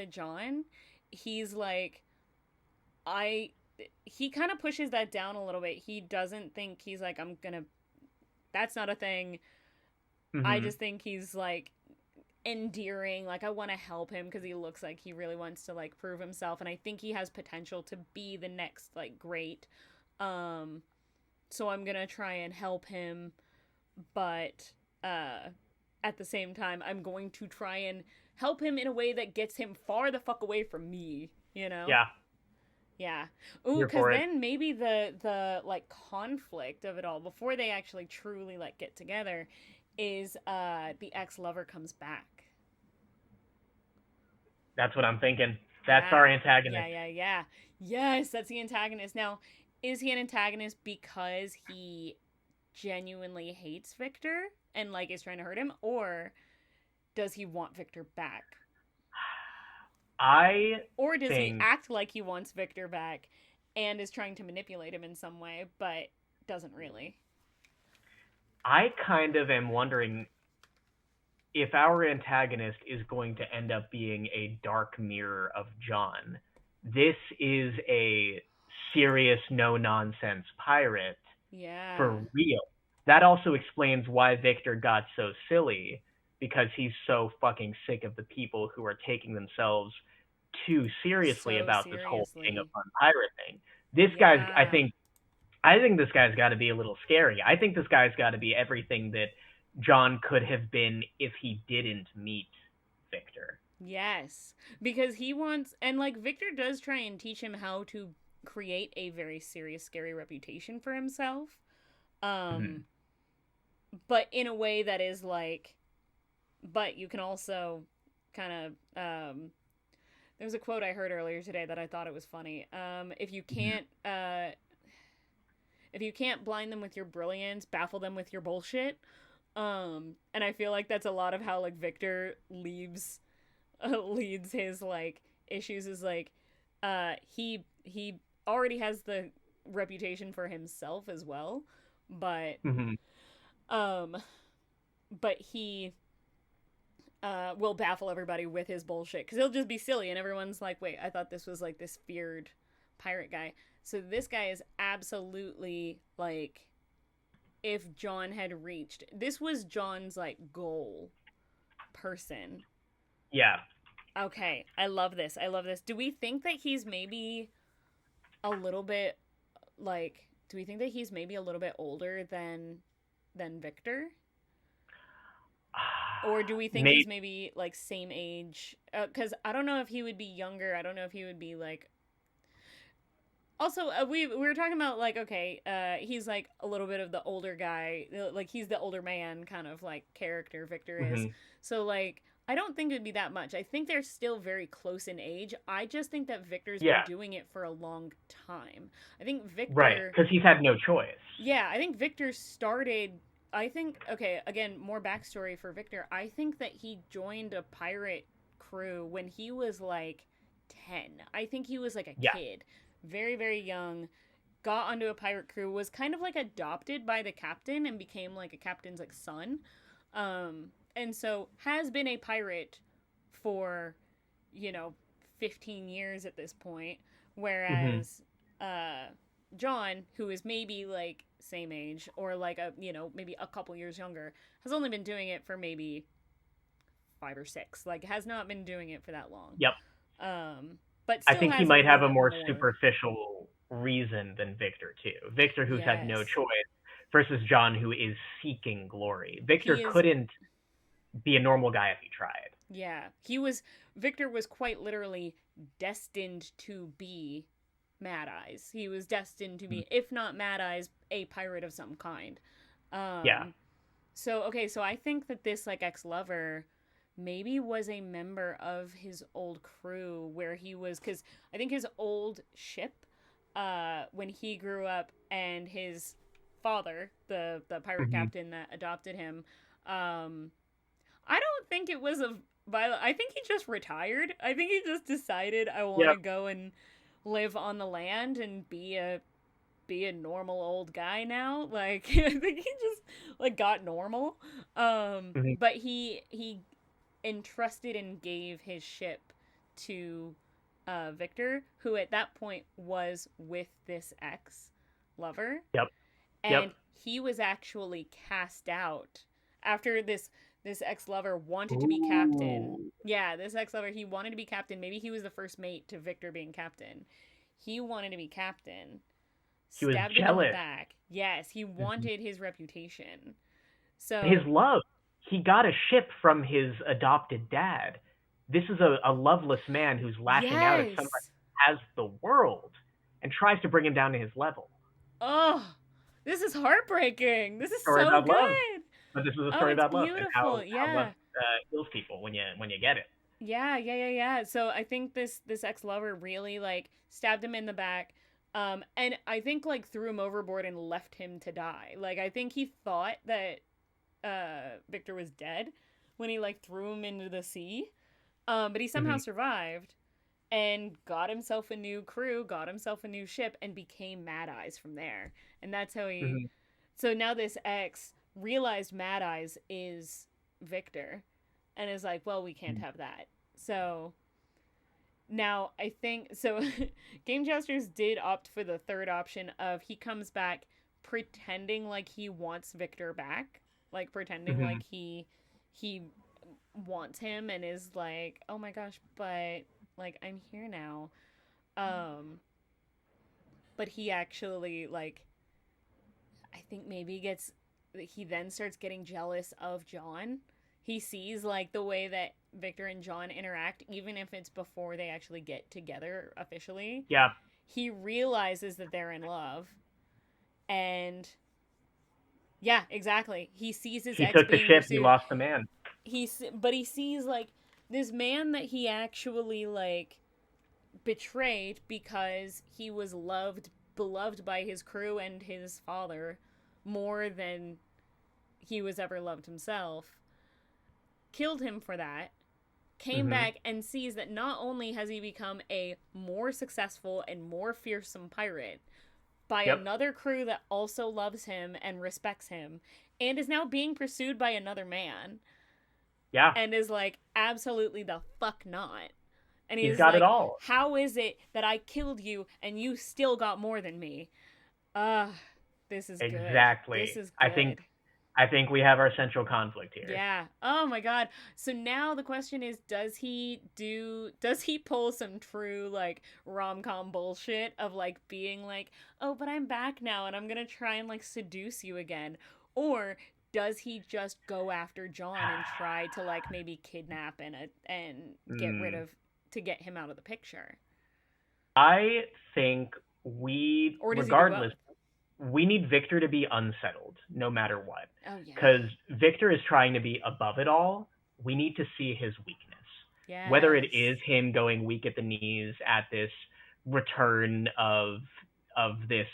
John, he's like I he kind of pushes that down a little bit. He doesn't think he's like I'm going to that's not a thing. I Hmm. just think he's like endearing. Like I want to help him because he looks like he really wants to like prove himself, and I think he has potential to be the next like great. Um, so I'm gonna try and help him, but uh, at the same time, I'm going to try and help him in a way that gets him far the fuck away from me. You know? Yeah, Yeah. Ooh, here because for it. then maybe the like conflict of it all before they actually truly like get together is the ex lover comes back. That's what I'm thinking. That's our Yeah. antagonist. Yeah. Yes, that's the antagonist. Now, is he an antagonist because he genuinely hates Victor and like is trying to hurt him, or does he want Victor back? I Or does he think act like he wants Victor back and is trying to manipulate him in some way, but doesn't really? I kind of am wondering if our antagonist is going to end up being a dark mirror of John. This is a serious, no nonsense pirate Yeah. for real. That also explains why Victor got so silly because he's so fucking sick of the people who are taking themselves too seriously So about this whole King of seriously. Fun pirate thing. This guy's, Yeah. I think this guy's got to be a little scary. I think this guy's got to be everything that John could have been if he didn't meet Victor. Yes, because he wants, and like Victor does try and teach him how to create a very serious, scary reputation for himself. Mm-hmm. Um, but in a way that is like, but you can also kind of, there was a quote I heard earlier today that I thought it was funny. Mm-hmm. If you can't blind them with your brilliance, baffle them with your bullshit. And I feel like that's a lot of how like Victor leads his like issues is like he already has the reputation for himself as well, but Mm-hmm. um but he will baffle everybody with his bullshit because he'll just be silly and everyone's like wait I thought this was like this feared pirate guy. So this guy is absolutely like if John had reached this was John's like goal person. Yeah. Okay, I love this. I love this. Do we think that he's maybe a little bit like do we think that he's maybe a little bit older than Victor? Or do we think he's Mate, maybe like same age? Cuz I don't know if he would be younger. I don't know if he would be like Also, we were talking about like, okay, he's like a little bit of the older guy, like he's the older man kind of like character Victor is. Hmm. So like, I don't think it'd be that much. I think they're still very close in age. I just think that Victor's been Yeah, doing it for a long time. I think right. Victor, Because he's had no choice. yeah, I think Victor started. I think, okay, again, more backstory for Victor. I think that he joined a pirate crew when he was like 10. I think he was like a Yeah. kid, very, very young, got onto a pirate crew, was kind of like adopted by the captain and became like a captain's like son. And so has been a pirate for, you know, 15 years at this point. Hmm. Whereas John, who is maybe like same age or like a, you know, maybe a couple years younger, has only been doing it for maybe 5 or 6. Like has not been doing it for that long. Yep. But I still think he has a might little have a bit more more. superficial reason than Victor too. Victor, who's had no Yes. choice, versus John, who is seeking glory. Victor He is, couldn't be a normal guy if he tried. yeah. He was, Victor was quite literally destined to be Mad Eyes. He was destined to Mhm. be, if not Mad Eyes, a pirate of some kind. Yeah. Um, so okay, so I think that this like ex-lover maybe was a member of his old crew where he was, because I think his old ship, when he grew up and his father, the pirate Hmm. captain that adopted him, I don't think it was a violent. I think he just retired. I think he just decided I want Yep. to go and live on the land and be a normal old guy now. Like I think he just like got normal. Hmm. But he entrusted and gave his ship to Victor, who at that point was with this ex lover, Yep. and Yep. he was actually cast out after this ex-lover wanted to be captain. Ooh. Yeah, this ex-lover, he wanted to be captain. Maybe he was the first mate to Victor being captain. He wanted to be captain, He was stabbed him in the jealous. back. Yes, he Hmm. wanted his reputation. His So love. He got a ship from his adopted dad. This is a loveless man who's lashing out at somebody yes. who has the world and tries to bring him down to his level. Oh, this is heartbreaking. This is Story so about love, good. but this is a Oh, story it's about love and beautiful. how love Yeah. heals people when you get it. Yeah. So I think this ex lover really like stabbed him in the back, and I think like threw him overboard and left him to die. Like I think he thought that Victor was dead when he like threw him into the sea, but he somehow Hmm. survived and got himself a new crew, got himself a new ship, and became Mad Eyes from there. And that's how he. Hmm. So now this ex realized Mad Eyes is Victor, and is like, well, we can't have that. So now I think so. Game Jousters did opt for the third option of he comes back pretending like he wants Victor back, like pretending Hmm. like he wants him and is like, oh my gosh, but like I'm here now. Um, but he actually like I think maybe gets he then starts getting jealous of John. He sees like the way that Victor and John interact, even if it's before they actually get together officially. Yeah, He realizes that they're in love, and yeah, exactly. He sees his he ex took the being ship. He pursued. lost the man. But he sees like this man that he actually like betrayed because he was beloved by his crew and his father more than he was ever loved himself, killed him for that, came Hmm. back and sees that not only has he become a more successful and more fearsome pirate by Yep. another crew that also loves him and respects him, and is now being pursued by another man, Yeah, and is like, absolutely the fuck not. And he's he's got it like, all. how is it that I killed you and you still got more than me? Uh, this is good. This Exactly. is I think good. I think we have our central conflict here. Yeah. Oh my god. So now the question is, does he pull some true like rom-com bullshit of like being like, "Oh, but I'm back now and I'm going to try and like seduce you again?" Or does he just go after John and try to like maybe kidnap and get rid Mm. of to get him out of the picture? I think we Or does he do regardless both? we need Victor to be unsettled no matter what. Oh yeah. Because Victor is trying to be above it all. We need to see his weakness. Whether it Yes. is him going weak at the knees at this return of this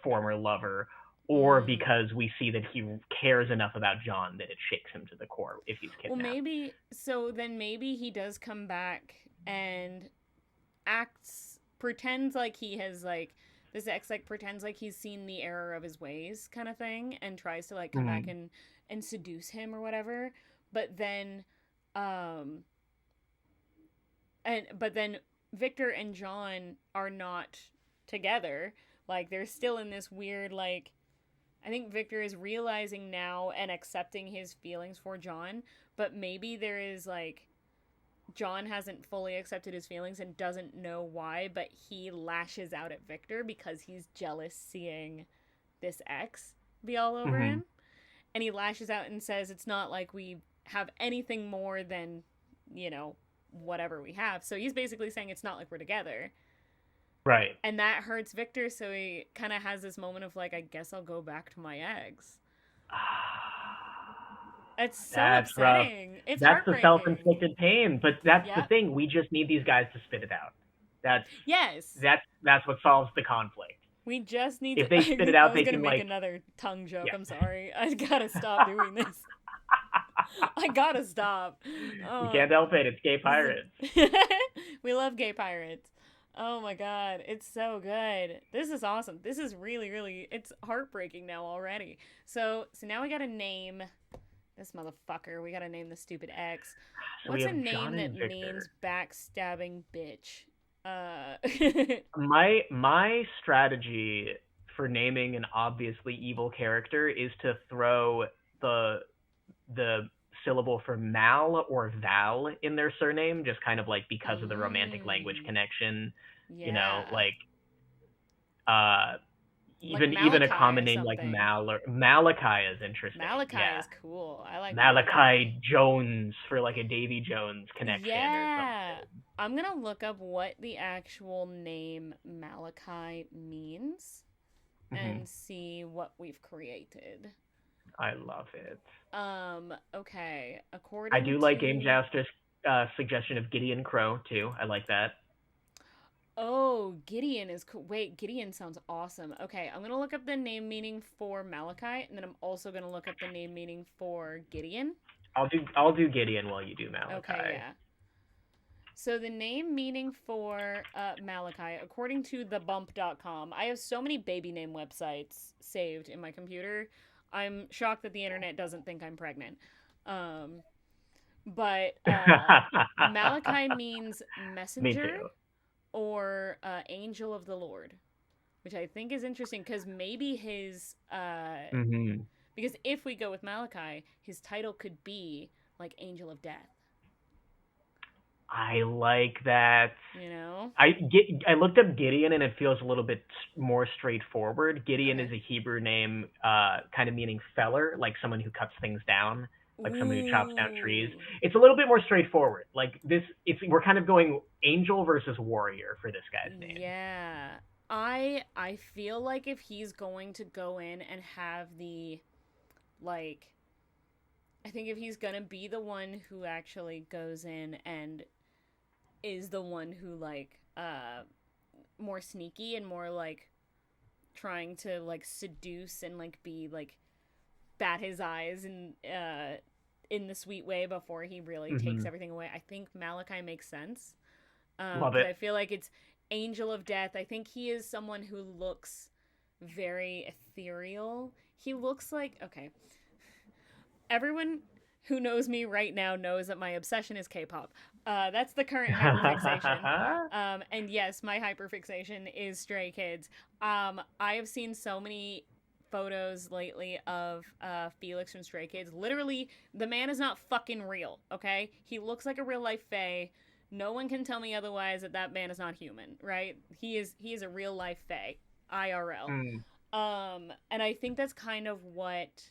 former lover, or Mm. because we see that he cares enough about John that it shakes him to the core if he's Well, kidnapped. maybe so. Then maybe he does come back and pretends like he has like this ex like pretends like he's seen the error of his ways, kind of thing, and tries to like come back Mm-hmm. and seduce him or whatever. But then, um, but then Victor and John are not together. Like they're still in this weird like. I think Victor is realizing now and accepting his feelings for John, but maybe there is like John hasn't fully accepted his feelings and doesn't know why, but he lashes out at Victor because he's jealous seeing this ex be all over Mm-hmm. him. And he lashes out and says it's not like we have anything more than, you know, whatever we have. So he's basically saying it's not like we're together. Right. And that hurts Victor, so he kind of has this moment of like, I guess I'll go back to my ex. It's so That's rough. upsetting. It's That's the heartbreaking. self-inflicted pain, but that's the Yep. thing. We just need these guys to spit it out. That's Yes. that's what solves the conflict. We just need If to. they spit it I out, was they gonna can make like another tongue joke. yeah. I'm sorry. I gotta stop doing this. I gotta stop. We Oh, can't help it. It's gay pirates. we love gay pirates. Oh my god, it's so good. This is awesome. This is really, really. It's heartbreaking now already. So now we gotta name this motherfucker. We gotta name the stupid ex. So we What's a have John name that and means Victor. backstabbing bitch? My strategy for naming an obviously evil character is to throw the the syllable for Mal or Val in their surname, just kind of like because of the romantic language mm, connection. You know, yeah. like Like even a Malachi common or name like something. Mal or Malachi is interesting. Malachi Yeah, is cool. I like Malachi. Malachi Jones for like a Davy Jones connection or Yeah. something. I'm gonna look up what the actual name Malachi means Hmm. and see what we've created. I love it. Okay. I According do like Game to Jaster's suggestion of Gideon Crow too. I like that. Oh, Gideon is cool. Wait, Gideon sounds awesome. Okay, I'm gonna look up the name meaning for Malachi, and then I'm also gonna look up the name meaning for Gideon. I'll do Gideon while you do Okay, Malachi. yeah. So the name meaning for Malachi, according to thebump.com, I have so many baby name websites saved in my computer. I'm shocked that the internet doesn't think I'm pregnant. Um, but Malachi means Me messenger too. or angel of the Lord, which I think is interesting because maybe his Hmm. because if we go with Malachi, his title could be like angel of death. I like that. You know? I looked up Gideon and it feels a little bit more straightforward. Gideon is Okay. a Hebrew name, kind of meaning feller, like someone who cuts things down, like someone who chops down trees. Ooh. It's a little bit more straightforward. Like this, it's we're kind of going angel versus warrior for this guy's name. Yeah. I feel like if he's going to go in and have the like I think if he's going to be the one who actually goes in and is the one who like more sneaky and more like trying to like seduce and like be like bat his eyes and in the sweet way before he really takes Hmm. everything away. I think Malachi makes sense. Love Because it. I feel like it's Angel of Death. I think he is someone who looks very ethereal. He looks like okay. Everyone who knows me right now knows that my obsession is K-pop. That's the current hyperfixation. And yes, my hyperfixation is Stray Kids. I have seen so many photos lately of Felix from Stray Kids. Literally, the man is not fucking real. Okay, he looks like a real life Fae. No one can tell me otherwise that that man is not human. Right? He is a real life Fae, IRL. Mm. And I think that's kind of what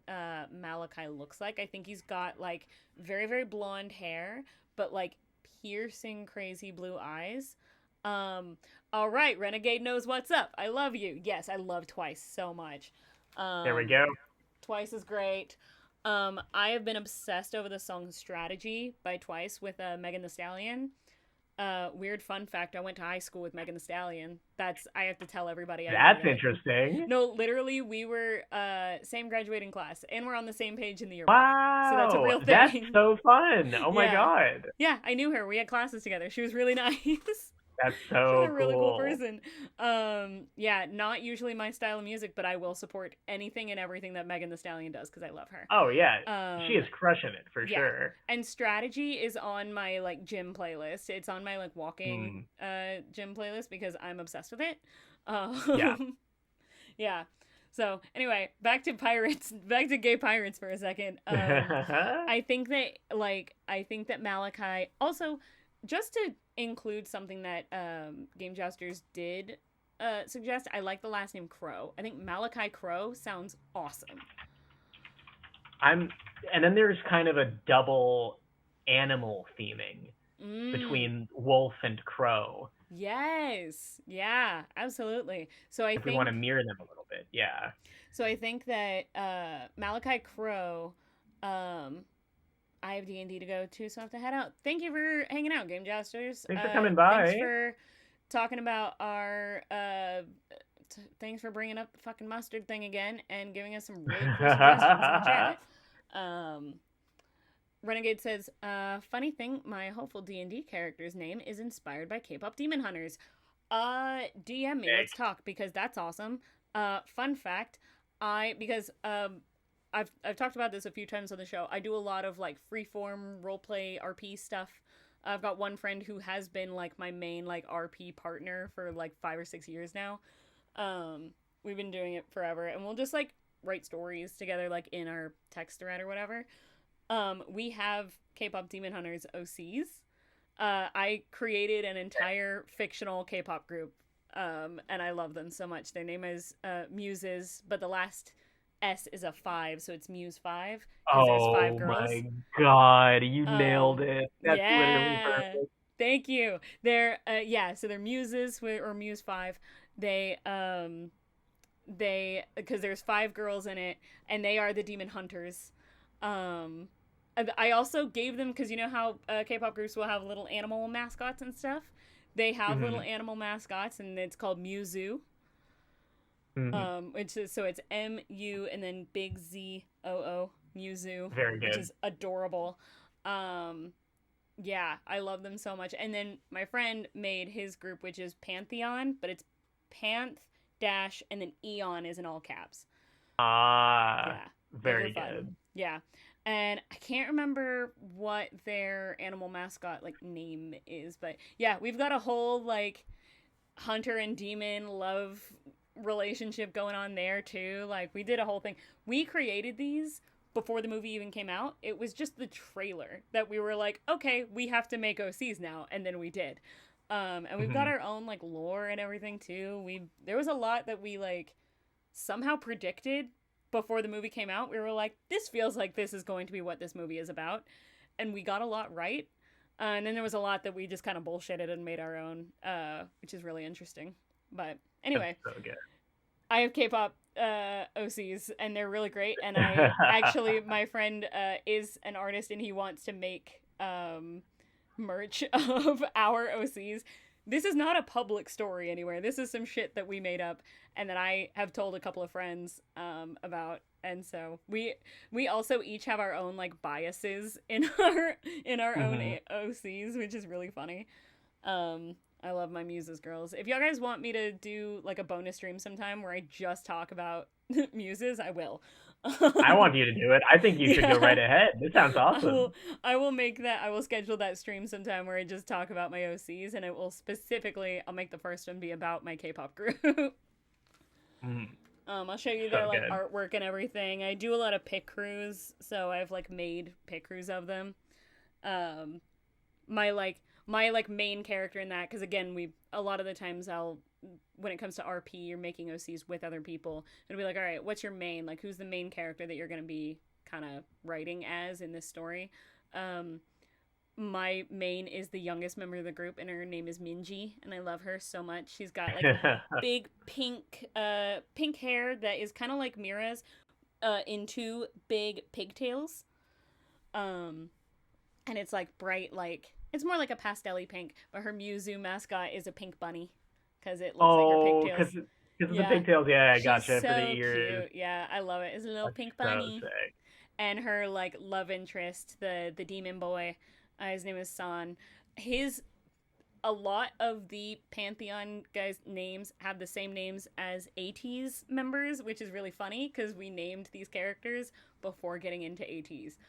Malachi looks like. I think he's got like very very blonde hair, but like piercing crazy blue eyes. Um, all right, Renegade knows what's up. I love you. Yes, I love Twice so much. There we Um, go. Twice is great. I have been obsessed over the song Strategy by Twice with Megan Thee Stallion. Weird fun fact, I went to high school with Megan Thee Stallion. I have to tell everybody I know That's that. interesting. No, literally, we were same graduating class, and we're on the same page in the yearbook. So that's a Wow, real that's thing. so fun. Oh my Yeah. god. Yeah, I knew her. We had classes together. She was really nice. That's She's so a really cool cool. person. Yeah, not usually my style of music, but I will support anything and everything that Megan Thee Stallion does because I love her. Oh yeah, she Um, is crushing it for yeah, sure. and Strategy is on my like gym playlist. It's on my like walking Mm, gym playlist because I'm obsessed with it. yeah. Yeah. So anyway, back to pirates, back to gay pirates for a second. I think that Malachi also, just to include something that Game Jousters did suggest. I like the last name Crow. I think Malachi Crow sounds awesome. I'm, and then there's kind of a double animal theming Mm, between wolf and crow, yes. Yeah, absolutely. So I if we want to think mirror them a little bit. Yeah. that Malachi Crow um I have D&D to go to, so I have to head out. Thank you for hanging out, Game Jousters. Thanks for coming Thanks by. for talking about our thanks for bringing up the fucking mustard thing again and giving us some really cool suggestions in the chat. Um, Renegade says, funny thing, my hopeful D&D character's name is inspired by K-pop demon hunters. DM me, let's talk, because that's awesome. Fun fact, because I've talked about this a few times on the show. I do a lot of like freeform roleplay RP stuff. I've got one friend who has been like my main like RP partner for like 5 or 6 years now. We've been doing it forever, and we'll just like write stories together like in our text thread or whatever. We have K-pop Demon Hunters OCs. I created an entire fictional K-pop group, and I love them so much. Their name is Muses, but the last S is a 5, so it's Muse 5 because there's five Oh girls. my god, you nailed Um, it. That's literally yeah, perfect. thank you. They're so they're Muses or Muse 5. They because there's 5 girls in it, and they are the demon hunters. Um, I also gave them, because you know how K-pop groups will have little animal mascots and stuff. They have little Hmm. animal mascots, and it's called Muzu. Hmm. Which is, so it's MU and then big ZOO Muzu, Very which good. is adorable. Um, yeah, I love them so much. And then my friend made his group, which is Pantheon, but it's Panth dash and then Eon is in all caps. Ah, Yeah, those are very fun. good. Yeah. And I can't remember what their animal mascot like name is, but yeah, we've got a whole like hunter and demon love relationship going on there too. Like we did a whole thing. We created these before the movie even came out. It was just the trailer that we were like, okay, we have to make OCs now, and then we did. And we've got Hmm. our own like lore and everything too. There was a lot that we like somehow predicted before the movie came out. We were like, this feels like this is going to be what this movie is about, and we got a lot right. And then there was a lot that we just kind of bullshitted and made our own, which is really interesting. But That's anyway, so good. I have K-pop OCs, and they're really great. And I actually, my friend is an artist, and he wants to make merch of our OCs. This is not a public story anywhere. This is some shit that we made up, and that I have told a couple of friends about. And so we also each have our own like biases in our own Hmm. OCs, which is really funny. I love my muses girls. If y'all guys want me to do like a bonus stream sometime where I just talk about muses, I will. I want you to do it. I think you should go Yeah. right ahead. This sounds I will awesome. I will make that I will schedule that stream sometime where I just talk about my OCs, and it will specifically I'll make the first one be about my K-pop group. Mm, I'll show you so their like good. artwork and everything. I do a lot of pick crews, so I've like made pick crews of them. Um my like main character in that, because again, we a lot of the times I'll when it comes to RP, you're making OCs with other people. It'll be like, all right, what's your main? Like, who's the main character that you're going to be kind of writing as in this story? Um, my main is the youngest member of the group, and her name is Minji, and I love her so much. She's got like big pink hair that is kind of like Mira's, into big pigtails. Um, and it's like bright, like it's more like a pastel-y pink, but her Mewtwo mascot is a pink bunny because it looks like her Oh, pigtails. because of the Yeah, pigtails. Yeah, I she's gotcha. For the so ears. cute. Yeah, I love it. It's a little That's pink so bunny. sick. And her like love interest, the demon boy, his name is San. His A lot of the Pantheon guys' names have the same names as AT's members, which is really funny because we named these characters before getting into AT's,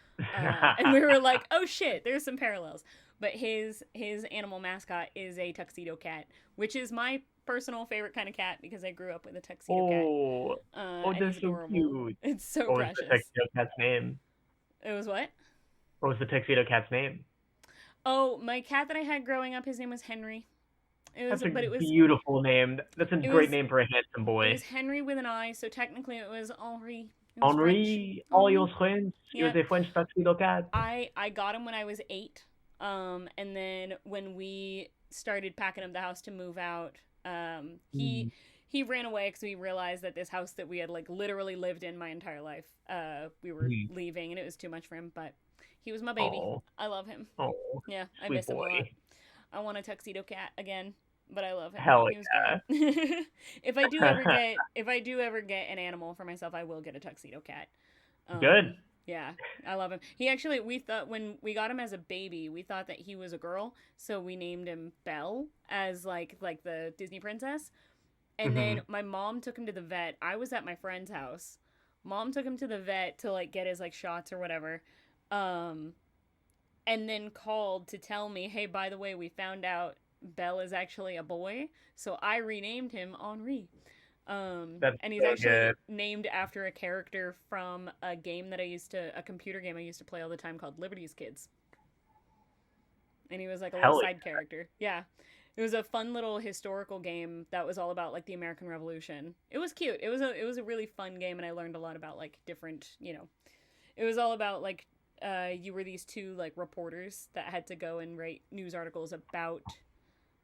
and we were like, "Oh shit, there's some parallels." But his animal mascot is a tuxedo cat, which is my personal favorite kind of cat because I grew up with a tuxedo cat, Oh, oh, and they're he's so adorable. cute. It's so What was the precious. tuxedo cat's name? It was what? What was the tuxedo cat's name? Oh, my cat that I had growing up, his name was Henry. It was, That's a but beautiful name. That's a it great was name for a handsome It boy. was Henry with an I, so technically it was Henri. It was French. Henri, all your Henri. friends. He was Yep. a French tuxedo cat. I got him when I was 8. And then when we started packing up the house to move out, Mm. he ran away because we realized that this house that we had like literally lived in my entire life, we were Mm. leaving, and it was too much for him. But he was my baby. Oh, I love him. oh, Yeah, I sweet miss him a lot. boy. I want a tuxedo cat again, but I love him. Hell He was yeah. great. If I do ever get an animal for myself, I will get a tuxedo cat. Good. Yeah, I love him. He actually, we thought when we got him as a baby, we thought that he was a girl, so we named him Belle as like the Disney princess. And then Hmm. my mom took him to the vet. I was at my friend's house. Mom took him to the vet to like get his like shots or whatever. Um and then called to tell me, "Hey, by the way, we found out Belle is actually a boy." So I renamed him Henri. That's And he's so actually good. named after a character from a computer game I used to play all the time called Liberty's Kids. And he was like a little Hell side character. Yeah. It was a fun little historical game that was all about like the American Revolution. It was cute. It was a really fun game, and I learned a lot about like different, it was all about like you were these two like reporters that had to go and write news articles about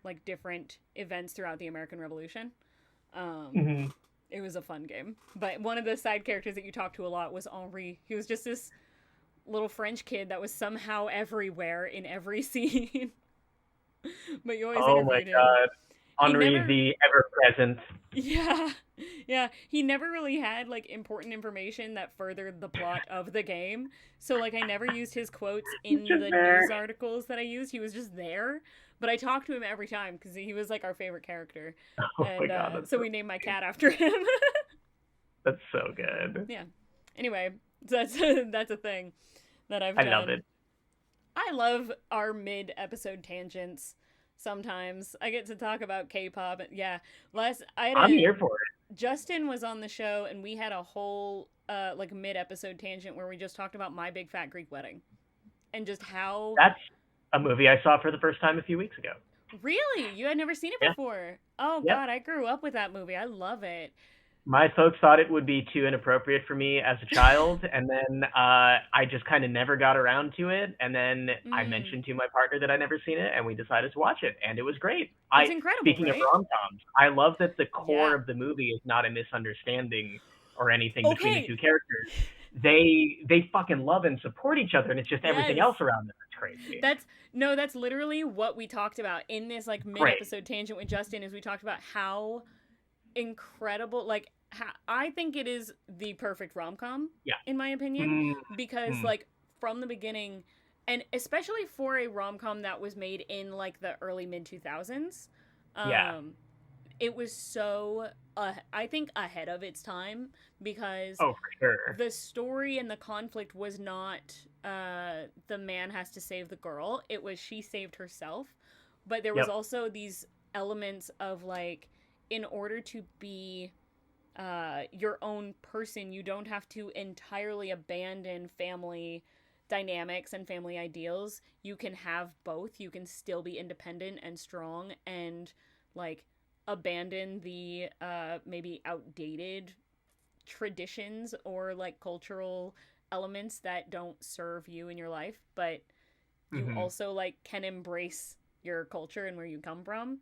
like different events throughout the American Revolution. Um, yeah. it was a fun game. But one of the side characters that you talked to a lot was Henri. He was just this little French kid that was somehow everywhere in every scene. But you always Oh my interviewed him. God. He Henri never the ever present. Yeah. Yeah, he never really had like important information that furthered the plot of the game. So like I never used his quotes He's in just the there. news articles that I used. He was just there, but I talked to him every time cuz he was like our favorite character. Oh my And God, that's so so we named my cat after him. that's so good. Yeah. Anyway, that's that's a thing that I've I love done. it. I love our mid-episode tangents. Sometimes I get to talk about K-pop. Yeah, last I had I'm a here for it. Justin was on the show, and we had a whole like mid-episode tangent where we just talked about My Big Fat Greek Wedding and just how That's a movie I saw for the first time a few weeks ago. really you had never seen it Yeah. before. Oh Yep. God, I grew up with that movie. I love it. My folks thought it would be too inappropriate for me as a child, and then I just kind of never got around to it. And then I Mm, mentioned to my partner that I'd never seen it, and we decided to watch it, and it was great. it's incredible, Speaking of right? rom-coms, I love that the core Yeah. of the movie is not a misunderstanding or anything between the Okay. two characters. They fucking love and support each other, and it's just everything Yes. else around them that's crazy. That's literally what we talked about in this like Great. mid-episode tangent with Justin. Is we talked about how incredible, like I think it is the perfect rom-com, Yeah. in my opinion, Mm, because mm, like from the beginning, and especially for a rom-com that was made in like the early mid 2000s, yeah. it was so I think ahead of its time because Oh, for sure. the story and the conflict was not the man has to save the girl, it was she saved herself. But there was Yep. also these elements of like, in order to be your own person, you don't have to entirely abandon family dynamics and family ideals. You can have both. You can still be independent and strong and like abandon the maybe outdated traditions or like cultural elements that don't serve you in your life, but you Hmm. also like can embrace your culture and where you come from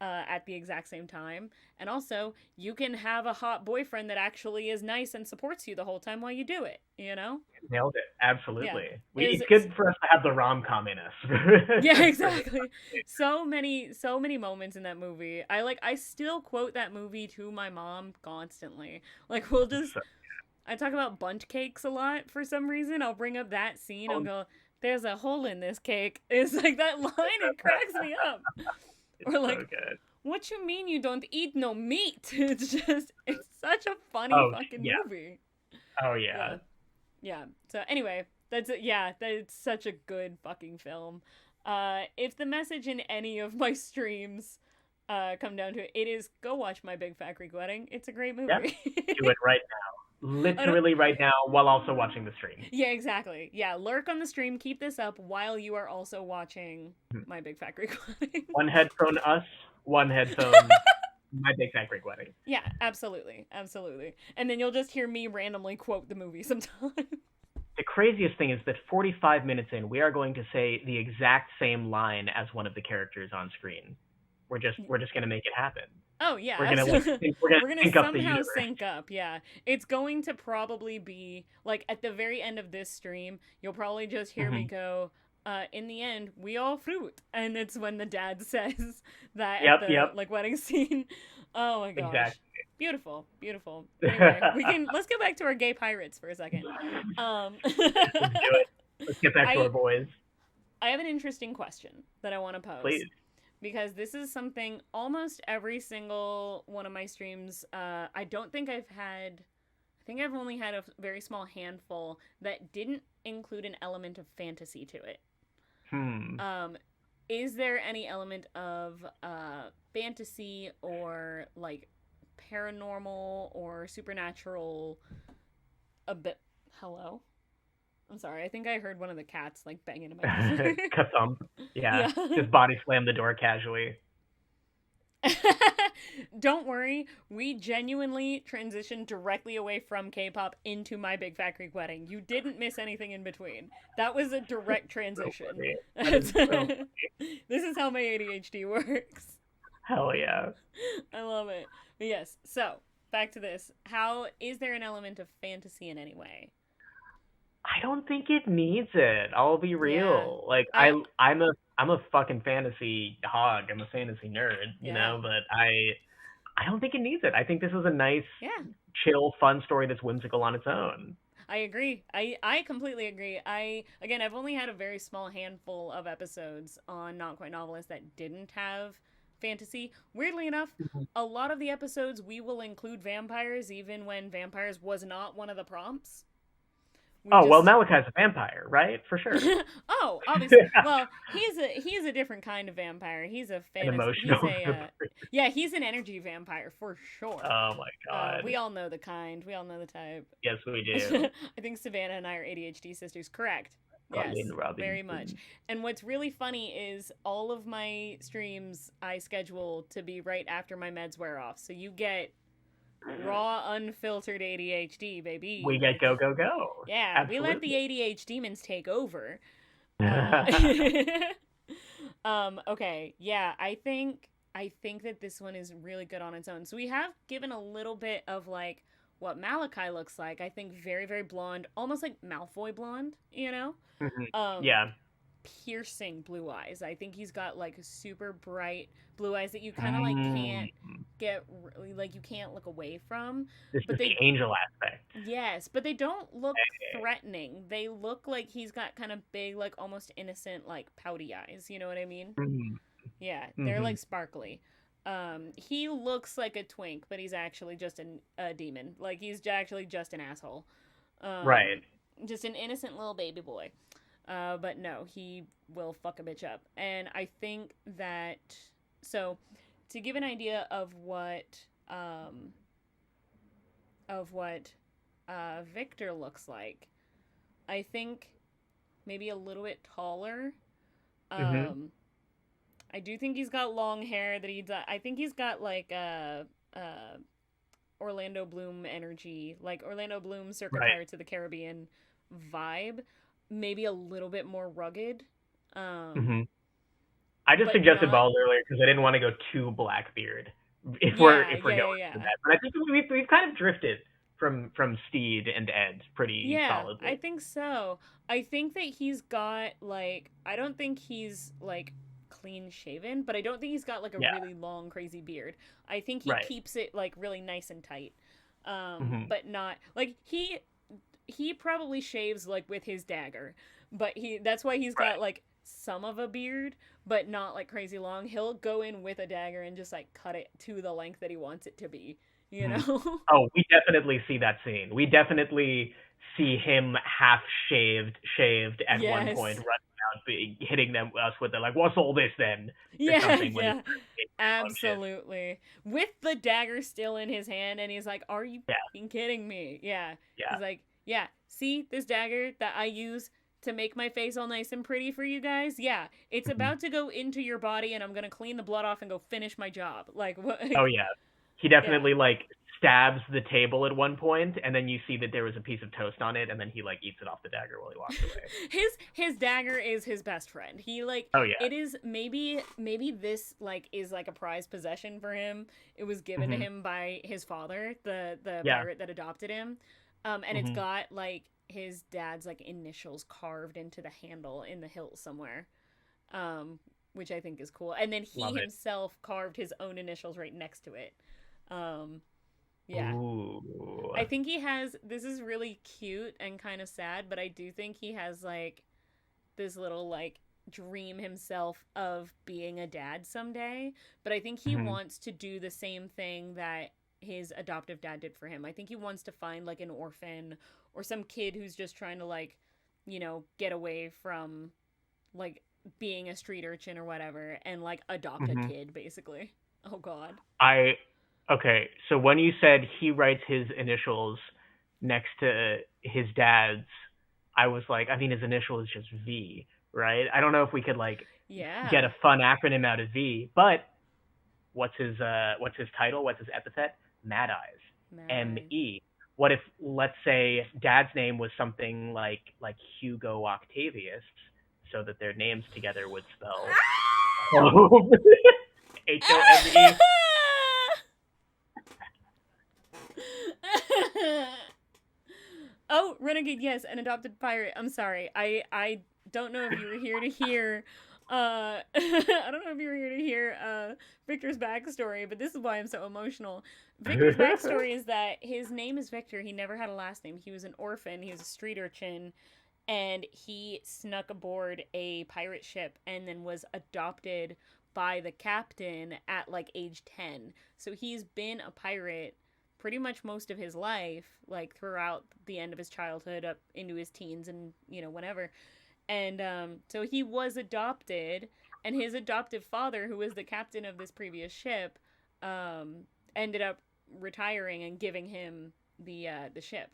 at the exact same time. And also, you can have a hot boyfriend that actually is nice and supports you the whole time while you do it, you know? Nailed it. Yeah. Absolutely. Is It's good for us to have the rom-com in us yeah, for this. exactly. So many moments in that movie. I still quote that movie to my mom constantly. Like we'll just So, I talk about bundt cakes a lot for some reason. I'll bring up that scene and go, "There's a hole in this cake." It's like that line. It cracks me up. it's Or so like, good. "What you mean you don't eat no meat?" It's such a funny Oh fucking yeah. movie. Oh yeah. Yeah, yeah. So anyway, that's such a good fucking film. If the message in any of my streams come down to it, it is go watch My Big Fat Greek Wedding. It's a great Yep. movie. Do it right now. I don't Literally right now while also watching the stream. Yeah, exactly. Yeah, lurk on the stream, keep this up while you are also watching Mhm. My Big Fat Greek Wedding. One headphone us, one headphone my big fat Greek wedding. Yeah, absolutely. Absolutely. And then you'll just hear me randomly quote the movie sometimes. The craziest thing is that 45 minutes in, we are going to say the exact same line as one of the characters on screen. We're just gonna make it happen. Oh yeah, We're gonna like absolutely. we're gonna We're gonna sync up the somehow universe. sync up. Yeah, it's going to probably be like at the very end of this stream, you'll probably just hear me Hmm. go. In the end, we all fruit, and it's when the dad says that at Yep, the yep, like wedding scene. Oh my gosh, exactly. beautiful, beautiful. Anyway, let's go back to our gay pirates for a second. Um, Let's do it. Let's get back to our I boys, I have an interesting question that I want to pose please. because this is something almost every single one of my streams. I don't think I've had. I think I've only had a very small handful that didn't include an element of fantasy to it. Hmm. Um, is there any element of fantasy or like paranormal or supernatural? A bit. Hello. I'm sorry. I think I heard one of the cats like banging in my door. Kathump. Yeah. Yeah. Just body slam the door casually. Don't worry, we genuinely transitioned directly away from K-pop into My Big Fat Greek Wedding. You didn't miss anything in between. That was a direct So transition. funny. That is This so is how my ADHD works. hell yeah. I love it. But yes, so back to this. How is there an element of fantasy in any way? I don't think it needs it. I'll be Yeah. real. Like I I'm a fucking fantasy hog. I'm a fantasy nerd, yeah. but I don't think it needs it. I think this is a nice, Yeah. chill, fun story that's whimsical on its own. I agree. I completely agree. I've only had a very small handful of episodes on Not Quite Novelist that didn't have fantasy. Weirdly enough, Mhm. a lot of the episodes we will include vampires even when vampires was not one of the prompts. We Oh well, just Malachi's a vampire, right? For sure. oh, obviously. Well, he's a different kind of vampire. He's a An fantasy. He's emotional a vampire. yeah, he's an energy vampire for sure. Oh my We god. all know the kind. We all know the type. Yes, we do. I think Savannah and I are ADHD sisters. Correct. Yes, Colleen very much. Robinson. And what's really funny is all of my streams I schedule to be right after my meds wear off. So you get raw, unfiltered ADHD, baby. We get Like, go go go. yeah, we let the Absolutely. ADHD demons take over. Uh, okay, yeah, I think that this one is really good on its own. So we have given a little bit of like what Malachi looks like. I think very, very blonde, almost like Malfoy blonde, you know? Mhm. Um, Yeah. piercing blue eyes. I think he's got like super bright blue eyes that you kind of like Mm. can't get really like you can't look away from, This but is the they angel aspect. yes, but they don't look threatening. They look like he's got kind of big like almost innocent like pouty eyes, you know what I mean? Mhm. Yeah, they're Mhm. like sparkly. He looks like a twink, but he's actually just a demon. Like he's actually just an asshole. Right. Um, just an innocent little baby boy. But no, he will fuck a bitch up. And I think that so to give an idea um of what Victor looks like, I think maybe a little bit taller. Mhm. Um I do think he's got long hair that I think he's got like a Orlando Bloom energy, like Orlando Bloom circa Right. Pirates of the Caribbean vibe, maybe a little bit more rugged. Um, Hmm. I just but suggested not. bald earlier because I didn't want to go too Blackbeard Yeah, if we're yeah, yeah, going to yeah. that. But I think we've kind of drifted from Steed and Ed pretty Yeah, I solidly. think so. I think that he's got like I don't think he's like clean shaven, but I don't think he's got like a Yeah, really long crazy beard. I think he right. keeps it like really nice and tight. Hmm. But not like he probably shaves like with his dagger, but he that's why he's got Right. like some of a beard, but not like crazy long. He'll go in with a dagger and just like cut it to the length that he wants it to be, you Mhm. know? Oh, we definitely see that scene. We definitely see him half shaved at one point, Yes. running out, hitting them us with the like, "What's all this then?" or Yeah, something when he's yeah. taking a long shift. Absolutely. With the dagger still in his hand, and he's like, "Are you Yeah, fucking kidding me?" Yeah. yeah. He's like, "Yeah, see this dagger that I use to make my face all nice and pretty for you guys? Yeah, it's Hmm. about to go into your body, and I'm gonna clean the blood off and go finish my job." Like, what? Oh Like, yeah. He yeah. definitely like stabs the table at one point, and then you see that there was a piece of toast on it, and then he like eats it off the dagger while he walks away. His dagger is his best friend. He like Oh yeah. it is maybe this like is like a prized possession for him. It was given to Hmm. him by his father, the Yeah. pirate that adopted him. And it's Hmm. got like his dad's like initials carved into the handle in the hilt somewhere. Um which I think is cool. And then he Love it. himself carved his own initials right next to it. Um yeah. Ooh. I think he has this is really cute and kind of sad, but I do think he has like this little like dream himself of being a dad someday, but I think he Hmm. wants to do the same thing that his adoptive dad did for him. I think he wants to find like an orphan or some kid who's just trying to like, get away from like being a street urchin or whatever and like adopt a Hmm. kid basically. Oh god. I okay. So when you said he writes his initials next to his dad's, I was like, I mean, his initial is just V, right? I don't know if we could like get Yeah. a fun acronym out of V, but what's his title? What's his epithet? Mad Eyes. Mad eyes. M-E. What if let's say dad's name was something like Hugo Octavius, so that their names together would spell home. Home. Oh, renegade, yes, an adopted pirate. I'm sorry. I don't know if you were here to hear I don't know if you were here to hear Victor's backstory, but this is why I'm so emotional. Victor's backstory is that his name is Victor. He never had a last name. He was an orphan. He was a street urchin, and he snuck aboard a pirate ship and then was adopted by the captain at like age 10. So he's been a pirate pretty much most of his life, like throughout the end of his childhood up into his teens and, whenever. And so he was adopted, and his adoptive father, who was the captain of this previous ship, ended up retiring and giving him the ship.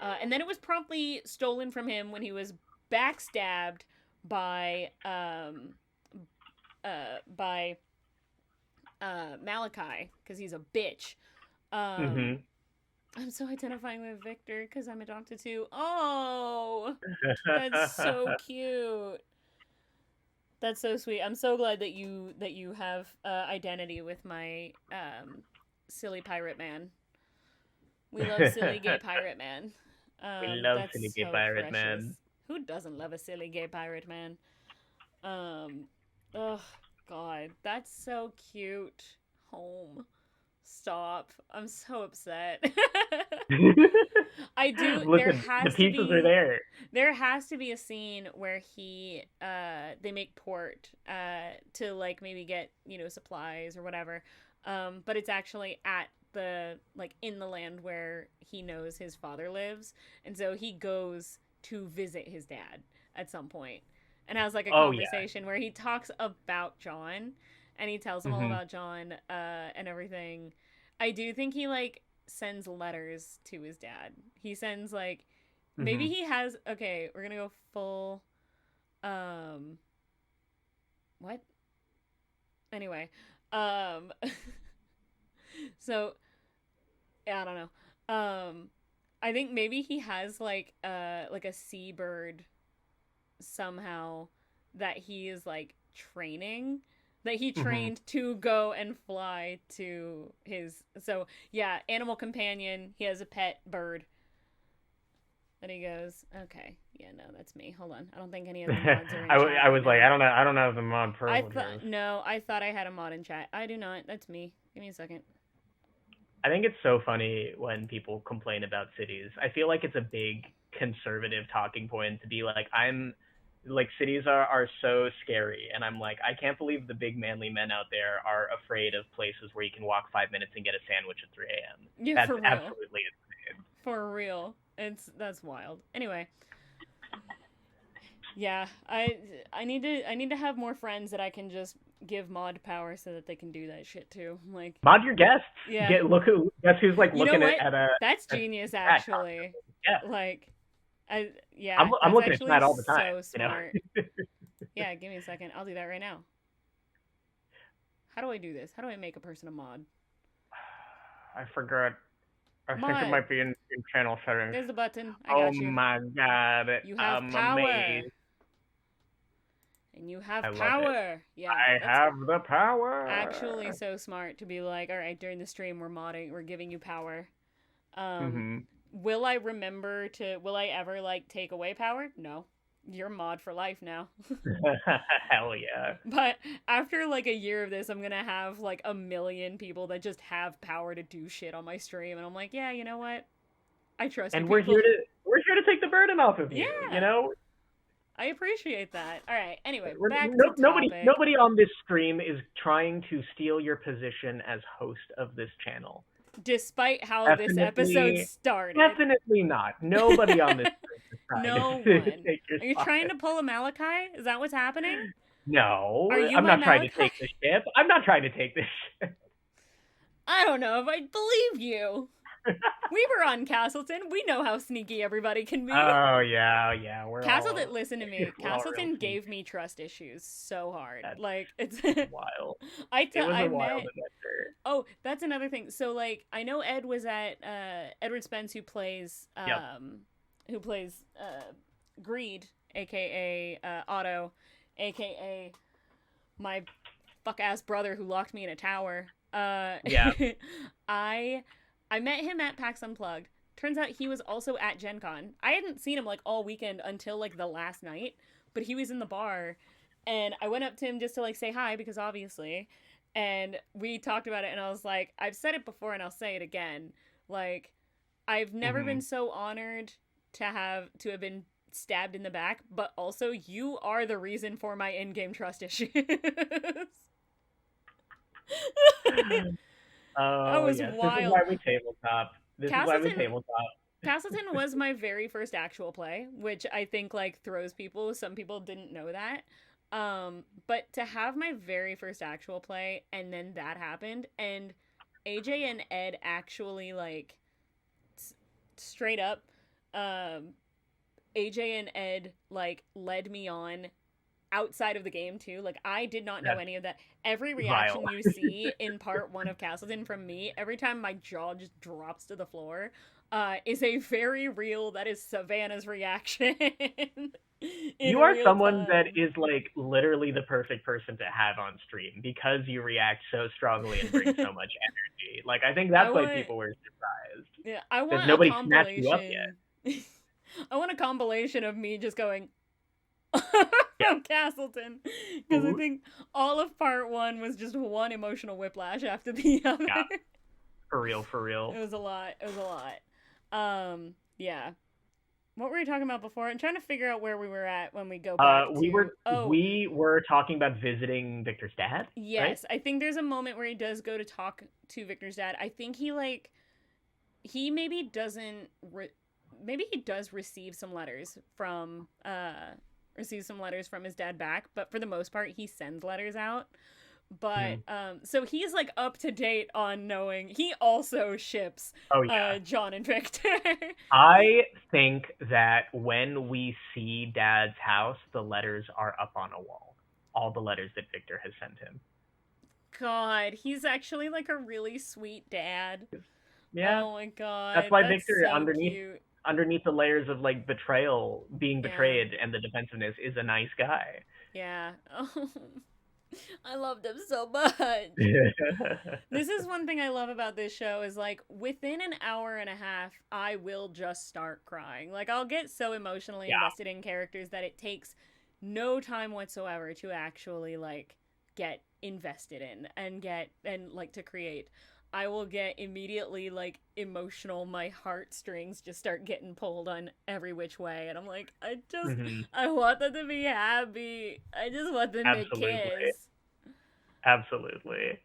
And then it was promptly stolen from him when he was backstabbed by by Malachi because he's a bitch. Um, Hmm. I'm so identifying with Victor because I'm adopted too. Oh, that's so cute. That's so sweet. I'm so glad that you have identity with my silly pirate man. We love silly gay pirate man. We love That's Silly Gay so Pirate precious. Man. Who doesn't love a silly gay pirate man? Um, oh God, that's so cute. Home. Stop. I'm so upset. I do. There Listen, the has to pieces are be. there. There has to be a scene where they make port to like maybe get supplies or whatever, but it's actually at the like in the land where he knows his father lives, and so he goes to visit his dad at some point and has like a Oh yeah. conversation where he talks about John and he tells him all Hmm. about John and everything. I do think he like sends letters to his dad. He sends like maybe Hmm. he has okay, we're gonna go full um what? Anyway. Um so yeah, I don't know. I think maybe he has like a seabird somehow that he is like training, that he Hmm. trained to go and fly to his. So yeah, animal companion. He has a pet bird. And he goes, okay, yeah, no, that's me. Hold on, I don't think any of the mods are in chat I right was like, now. I don't have the mod I thought privileges. no, I thought I had a mod in chat. I do not. That's me. Give me a second. I think it's so funny when people complain about cities. I feel like it's a big conservative talking point to be like, cities are so scary, and I'm like, I can't believe the big manly men out there are afraid of places where you can walk 5 minutes and get a sandwich at 3 a.m. Yeah, That's for real, absolutely insane. for real. That's wild. Anyway, yeah, I need to have more friends that I can just give mod power so that they can do that shit too. Like, Mod your guests. yeah, Get look who guess who's like you know looking what? at That's a genius, chat actually. constantly. Yeah, Like, yeah, I'm that's looking at actually chat all the time. so You know. smart. Yeah, give me a second. I'll do that right now. How do I do this? How do I make a person a mod? I forgot. I think it Mod. might be in channel settings. There's the button. I Oh got you. my god, You have I'm power. amazed. And you I have love it. power. Yeah, I that's have the actually power. so smart to be like, all right, during the stream we're modding, we're giving you power. Um, Hmm. will I ever like take away power? No. You're mod for life now. Hell yeah. But after like a year of this, I'm gonna have like a million people that just have power to do shit on my stream, and I'm like, yeah, you know what? I trust you And people. we're here to take the burden off of you. You Yeah, know, I appreciate that. All right. Anyway, we're, back to no, topic. nobody on this stream is trying to steal your position as host of this channel. Despite how this episode Definitely, started, definitely not. Nobody on this stream is no trying to one. take your Are you spot. trying to pull a Malachi? Is that what's happening? No, Are you I'm my not trying to Malachi? take the ship. I'm not trying to take this ship. I don't know if I believe you. We were on Castleton. We know how sneaky everybody can be. Oh yeah, Castleton, listen to me. we're all real Castleton gave sneaky. me trust issues so hard. That's Like it's wild. It was I a wild met. adventure. Oh, that's another thing. So like I know Ed was at Edward Spence Yep. who plays Greed, aka Otto, aka my fuck ass brother who locked me in a tower. Yeah. I I met him at PAX Unplugged. Turns out he was also at Gen Con. I hadn't seen him like all weekend until like the last night, but he was in the bar and I went up to him just to like say hi because obviously, and we talked about it and I was like, I've said it before and I'll say it again. Like I've never Hmm. been so honored to have been stabbed in the back, but also you are the reason for my in-game trust issues. That Oh was yes, this is wild. why we tabletop. This is why we Castleton tabletop. Castleton was my very first actual play, which I think like throws people. Some people didn't know that. But to have my very first actual play and then that happened and AJ and Ed actually like straight up um AJ and Ed like led me on outside of the game too. Like I did not know That's any of that. Every vile. reaction you see in part 1 of Castleton from me, every time my jaw just drops to the floor, is a very real that is Savannah's reaction in You are real someone that time. is like literally the perfect person to have on stream because you react so strongly and bring so much energy. Like I think I that's why want people were surprised yeah, I because want a nobody snatched you up yet. compilation. I want a compilation of me just going Yeah. Castleton because I Ooh. think all of part 1 was just one emotional whiplash after the other. Yeah. For real, for real. It was a lot. It was a lot. Yeah. What were we talking about before? I'm trying to figure out where we were at when we go back to. Oh, We were talking about visiting Victor's dad, right? yes. I think there's a moment where he does go to talk to Victor's dad. I think he like he maybe doesn't maybe he does receive some letters from his dad back, but for the most part he sends letters out. But Mhm. so he's like up to date on knowing he also ships Oh yeah. John and Victor. I think that when we see Dad's house, the letters are up on a wall. All the letters that Victor has sent him. God, he's actually like a really sweet dad. Yeah. Oh my That's god, why that's Victor so cute. underneath the layers of like being Yeah. betrayed and the defensiveness is a nice guy. Yeah. Oh, I loved him so much. This is one thing I love about this show is like within an hour and a half, I will just start crying. Like I'll get so emotionally Yeah. invested in characters that it takes no time whatsoever to actually like get invested in and get and like to create. I will get immediately like emotional. My heartstrings just start getting pulled on every which way, and I'm like, Hmm. I want them to be happy. I just want them to Absolutely. kiss. Absolutely.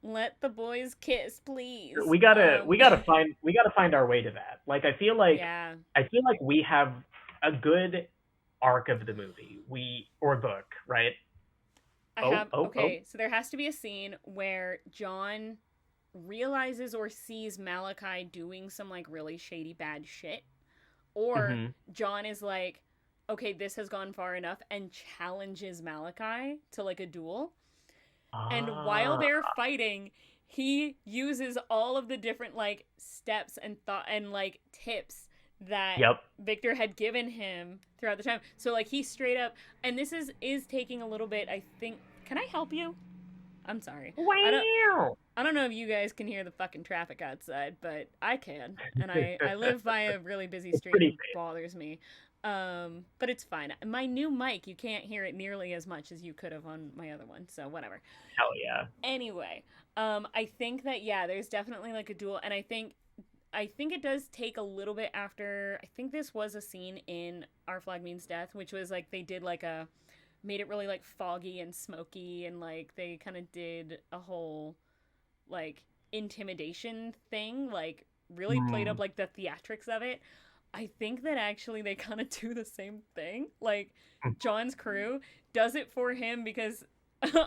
Let the boys kiss, please. We gotta find our way to that. Like Yeah. I feel like we have a good arc of the movie. We or book, right? I Oh, have oh, oh. okay, so there has to be a scene where John realizes or sees Malachi doing some like really shady bad shit, or Mhm. John is like, okay, this has gone far enough and challenges Malachi to like a duel. And while Ah, they're fighting, he uses all of the different like steps and thought and like tips that yep. Victor had given him throughout the time. So like he straight up, and this is taking a little bit, I think. Can I help you? I'm sorry. I don't Wow. I don't know if you guys can hear the fucking traffic outside, but I can. And I live by a really busy It's street and pretty it bothers me. But it's fine. My new mic, you can't hear it nearly as much as you could have on my other one. So whatever. hell yeah. Anyway, I think that yeah, there's definitely like a duel, and I think it does take a little bit after. I think this was a scene in Our Flag Means Death, which was like they did like a made it really like foggy and smoky, and like they kind of did a whole like intimidation thing, like really played up Mm. like the theatrics of it. I think that actually they kind of do the same thing. Like John's crew does it for him because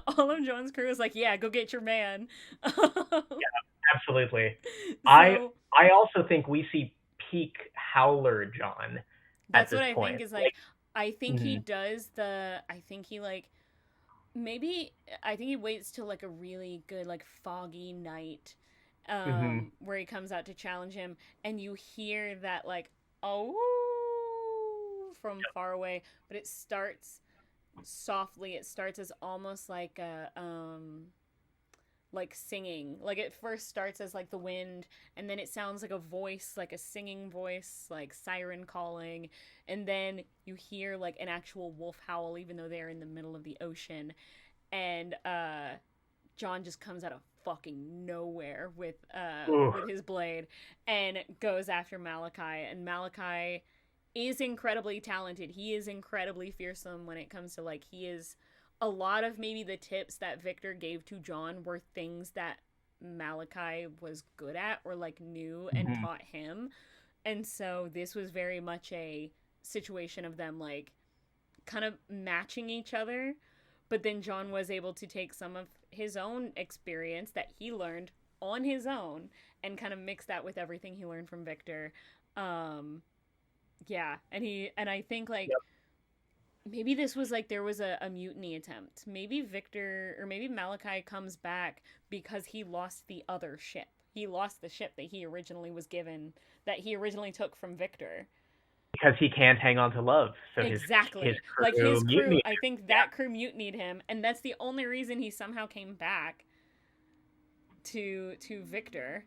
all of John's crew is like, yeah, go get your man. Absolutely. I So I also think we see peak Howler John at that's this what I think point. is like, I think he Mhm. does I think he like, maybe, I think he waits till like a really good, like foggy night Mhm. where he comes out to challenge him, and you hear that, like, oh, from far away, but it starts softly. It starts as almost like singing. Like it first starts as like the wind, and then it sounds like a voice, like a singing voice, like siren calling, and then you hear like an actual wolf howl, even though they're in the middle of the ocean. And John just comes out of fucking nowhere Ooh. with his blade and goes after Malachi. And Malachi is incredibly talented. He is incredibly fearsome when it comes to like, he is, a lot of maybe the tips that Victor gave to John were things that Malachi was good at or like knew and Mhm. taught him. And so this was very much a situation of them like kind of matching each other. But then John was able to take some of his own experience that he learned on his own and kind of mix that with everything he learned from Victor. Um, yeah, and I think like Yep. maybe this was like there was a mutiny attempt. Maybe Victor or maybe Malachi comes back because he lost the other ship. He lost the ship that he originally was given, that he originally took from Victor. Because he can't hang on to love, so his Exactly. Like crew his crew, mutiny. I think Yeah. that crew mutinied him, and that's the only reason he somehow came back to Victor.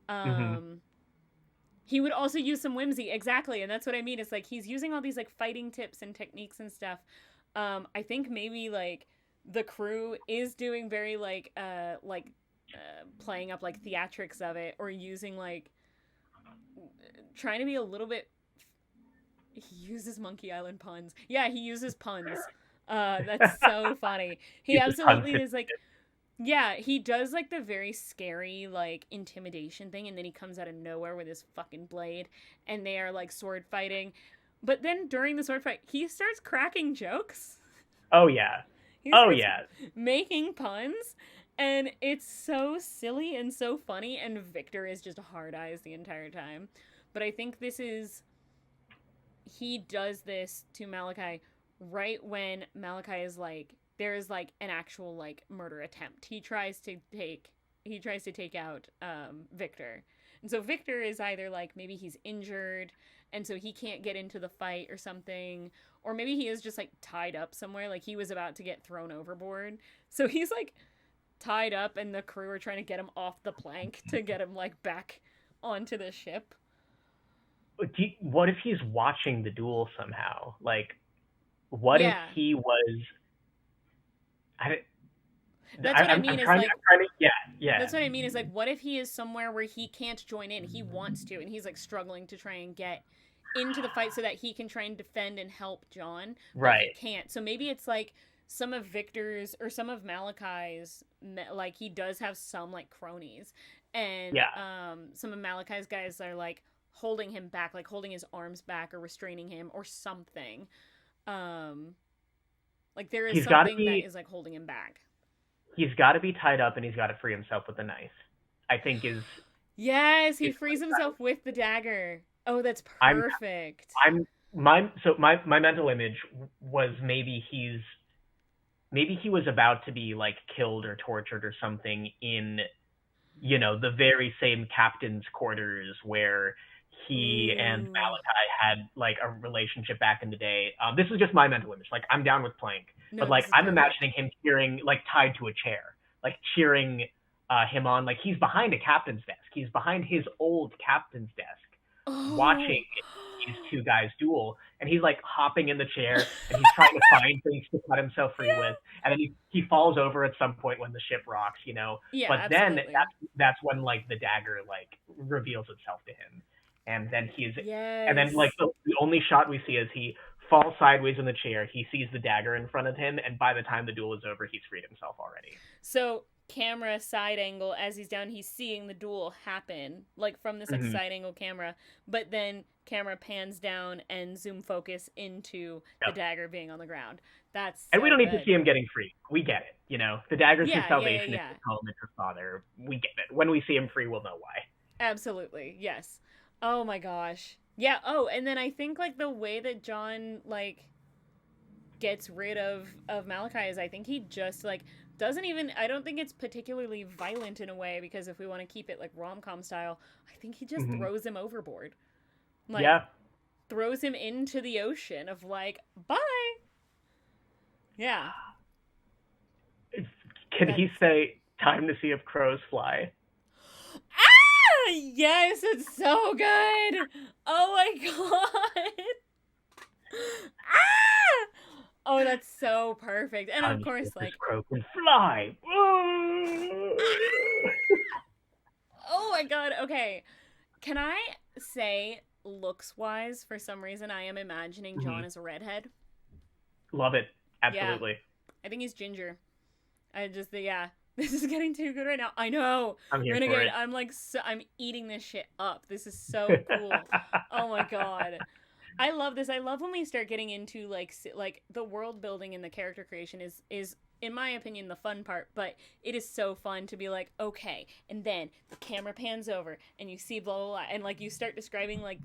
Mhm. Um he would also use some whimsy, exactly, and that's what I mean. It's like he's using all these like fighting tips and techniques and stuff. I think maybe like the crew is doing very playing up like theatrics of it, or using like trying to be a little bit, he uses Monkey Island puns. Yeah, he uses puns. That's so funny. He He's just tons absolutely of is like, yeah, he does like the very scary like intimidation thing, and then he comes out of nowhere with his fucking blade, and they are like sword fighting. But then during the sword fight, he starts cracking jokes. Oh yeah. He Oh starts yeah. making puns, and it's so silly and so funny. And Victor is just hard eyes the entire time. But I think this is, he does this to Malachi right when Malachi is like, there is like an actual like murder attempt. He tries to take out Victor. And so Victor is either like maybe he's injured and so he can't get into the fight or something. Or maybe he is just like tied up somewhere, like he was about to get thrown overboard. So he's like tied up, and the crew are trying to get him off the plank to get him like back onto the ship. What if he's watching the duel somehow? Like, what if Yeah. he was? I, That's what I I'm mean is trying. like I'm trying to. Yeah, yeah, that's what I mean is like what if he is somewhere where he can't join in? He wants to, and he's like struggling to try and get into the fight so that he can try and defend and help John, but he right. can't. So maybe it's like some of Victor's or some of Malachi's, like he does have some like cronies, and Yeah, some of Malachi's guys are like holding him back, like holding his arms back or restraining him or something. Um, like there is he's got to something that be. is like holding him back. He's got to be tied up, and he's got to free himself with a knife. I think Yes, he is frees himself with the dagger. Oh, that's I'm perfect. I'm my mental image was maybe he was about to be like killed or tortured or something in the very same captain's quarters where he and Ooh. Malachi had like a relationship back in the day. This is just my mental image. Like I'm down with Plank, but No, like this is I'm perfect. imagining him cheering, like tied to a chair, like cheering him on. Like he's behind a captain's desk. He's behind his old captain's desk, watching Oh. these two guys duel, and he's like hopping in the chair and he's trying to find things to cut himself free with, Yeah. and then he falls over at some point when the ship rocks, Yeah, but then absolutely. that's when like the dagger like reveals itself to him, and then like Yes. the only shot we see is he falls sideways in the chair, he sees the dagger in front of him, and by the time the duel is over, he's freed himself already. So, camera side angle as he's down, he's seeing the duel happen, like from this like Mm-hmm. side angle camera, but then camera pans down and zoom focus into the Yep. dagger being on the ground. That's And we so don't need to see good. him getting free. We get it. The dagger's his Yeah, yeah, yeah, salvation. It's yeah. his home. It's his father. We get it. When we see him free, we'll know why. Absolutely. Yes. Oh my gosh. Yeah, oh, and then I think like the way that John like gets rid of Malachi is I think he just like doesn't even I don't think it's particularly violent in a way because if we want to keep it like rom-com style, I think he just Hmm. throws him overboard. Like Yeah. throws him into the ocean of like bye. Yeah. Can he That's say, "Time to see if crows fly"? ah yes, it's so good. Oh my god. Ah! Oh, that's so perfect. And Time of to see course if this like crow can fly. ah! Oh my god. Okay. Can I say, looks wise, for some reason, I am imagining Mhm. John as a redhead? Love it. Yeah, Absolutely. I think he's ginger. I just, yeah, this is getting too good right now. I know, I'm here for Renegade. it. I'm like, I'm eating this shit up. This is so cool. Oh my god. I love this. I love when we start getting into like the world building and the character creation is in my opinion the fun part, but it is so fun to be like, okay, and then the camera pans over and you see blah blah blah and like you start describing like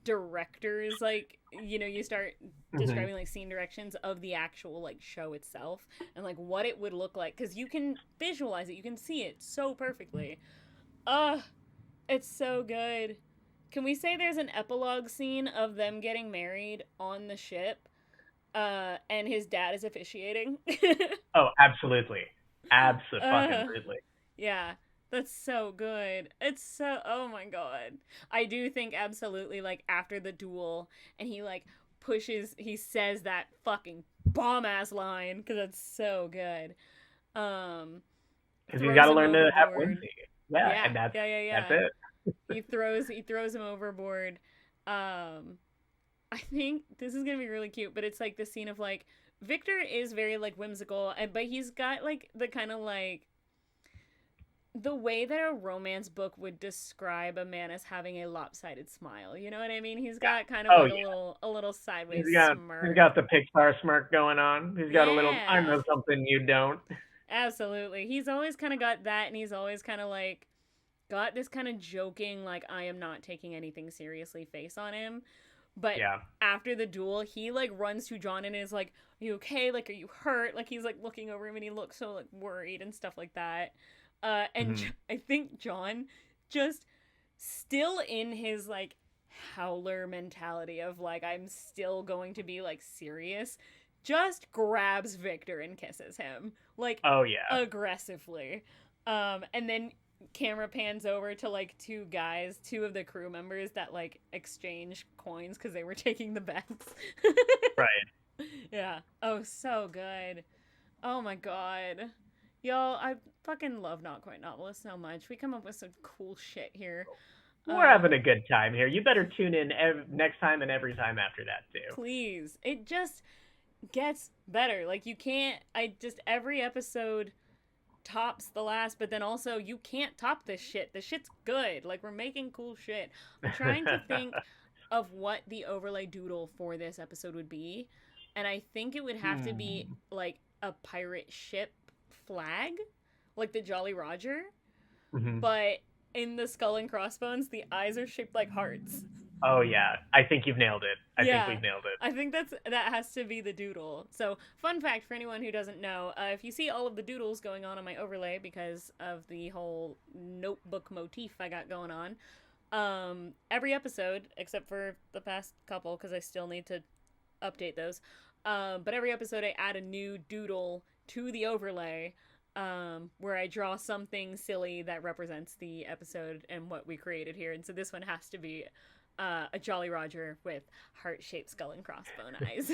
directors like you start Hmm. describing like scene directions of the actual like show itself and like what it would look like cuz you can visualize it. You can see it so perfectly. Ugh, it's so good. Can we say there's an epilogue scene of them getting married on the ship? And his dad is officiating. Oh, absolutely. uh, Absolutely. yeah, that's so good. It's so, oh my god. I do think absolutely, like, after the duel, and he, like, he says that fucking bomb ass line, because that's so good. Um, Because he's got throws to him learn to have overboard. whimsy. Yeah, Yeah, and yeah, yeah, that's yeah. it. He throws him overboard. Um, I think this is gonna be really cute, but it's like the scene of like Victor is very like whimsical, and but he's got like the kind of like the way that a romance book would describe a man as having a lopsided smile. You know what I mean? He's Yeah. got kind of Oh like yeah. a little He's sideways got he's smirk. got the Pixar smirk going on. He's got a little. I Yeah, know something you don't. absolutely. He's always kind of got that, and he's always kind of like got this kind of joking, like I am not taking anything seriously face on him. But Yeah. after the duel, he like runs to John and is like, "Are you okay? Like, are you hurt?" Like he's like looking over him and he looks so like worried and stuff like that. And Hmm. I think John just still in his like Howler mentality of like I'm still going to be like serious, just grabs Victor and kisses him like Oh yeah. aggressively. And then camera pans over to like two of the crew members that like exchange coins because they were taking the bets. Right. Yeah. Oh, so good. Oh my god. Y'all, I fucking love Not Quite Novelist so much. We come up with some cool shit here. We're having a Um, good time here. You better tune in next time and every time after that too. please. It just gets better. Like you can't every episode tops the last, but then also you can't top this shit. The shit's good. Like we're making cool shit. I'm trying to think of what the overlay doodle for this episode would be, and I think it would have to be Hmm. like a pirate ship flag, like the Jolly Roger, Hmm. but in the skull and crossbones, the eyes are shaped like hearts. Oh yeah, I think you've nailed it. I think Yeah, we've nailed it. I think that has to be the doodle. So, fun fact for anyone who doesn't know, if you see all of the doodles going on my overlay because of the whole notebook motif I got going on, every episode except for the past couple because I still need to update those. But every episode I add a new doodle to the overlay. Where I draw something silly that represents the episode and what we created here. And so this one has to be a Jolly Roger with heart-shaped skull and crossbone eyes.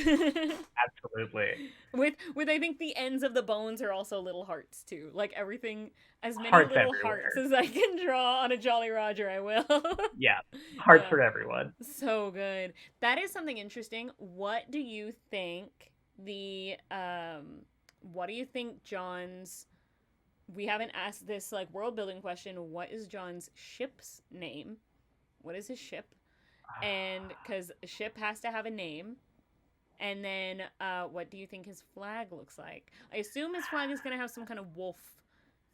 Absolutely. with I think the ends of the bones are also little hearts too. Like everything, as many Hearts little everywhere. hearts as I can draw on a Jolly Roger, I will. Yeah. Hearts Yeah, for everyone. so good. That is something interesting. What do you think the what do you think John's we haven't asked this like world building question. What is John's ship's name? What is his ship? And because a ship has to have a name. And then what do you think his flag looks like? I assume his flag is going to have some kind of wolf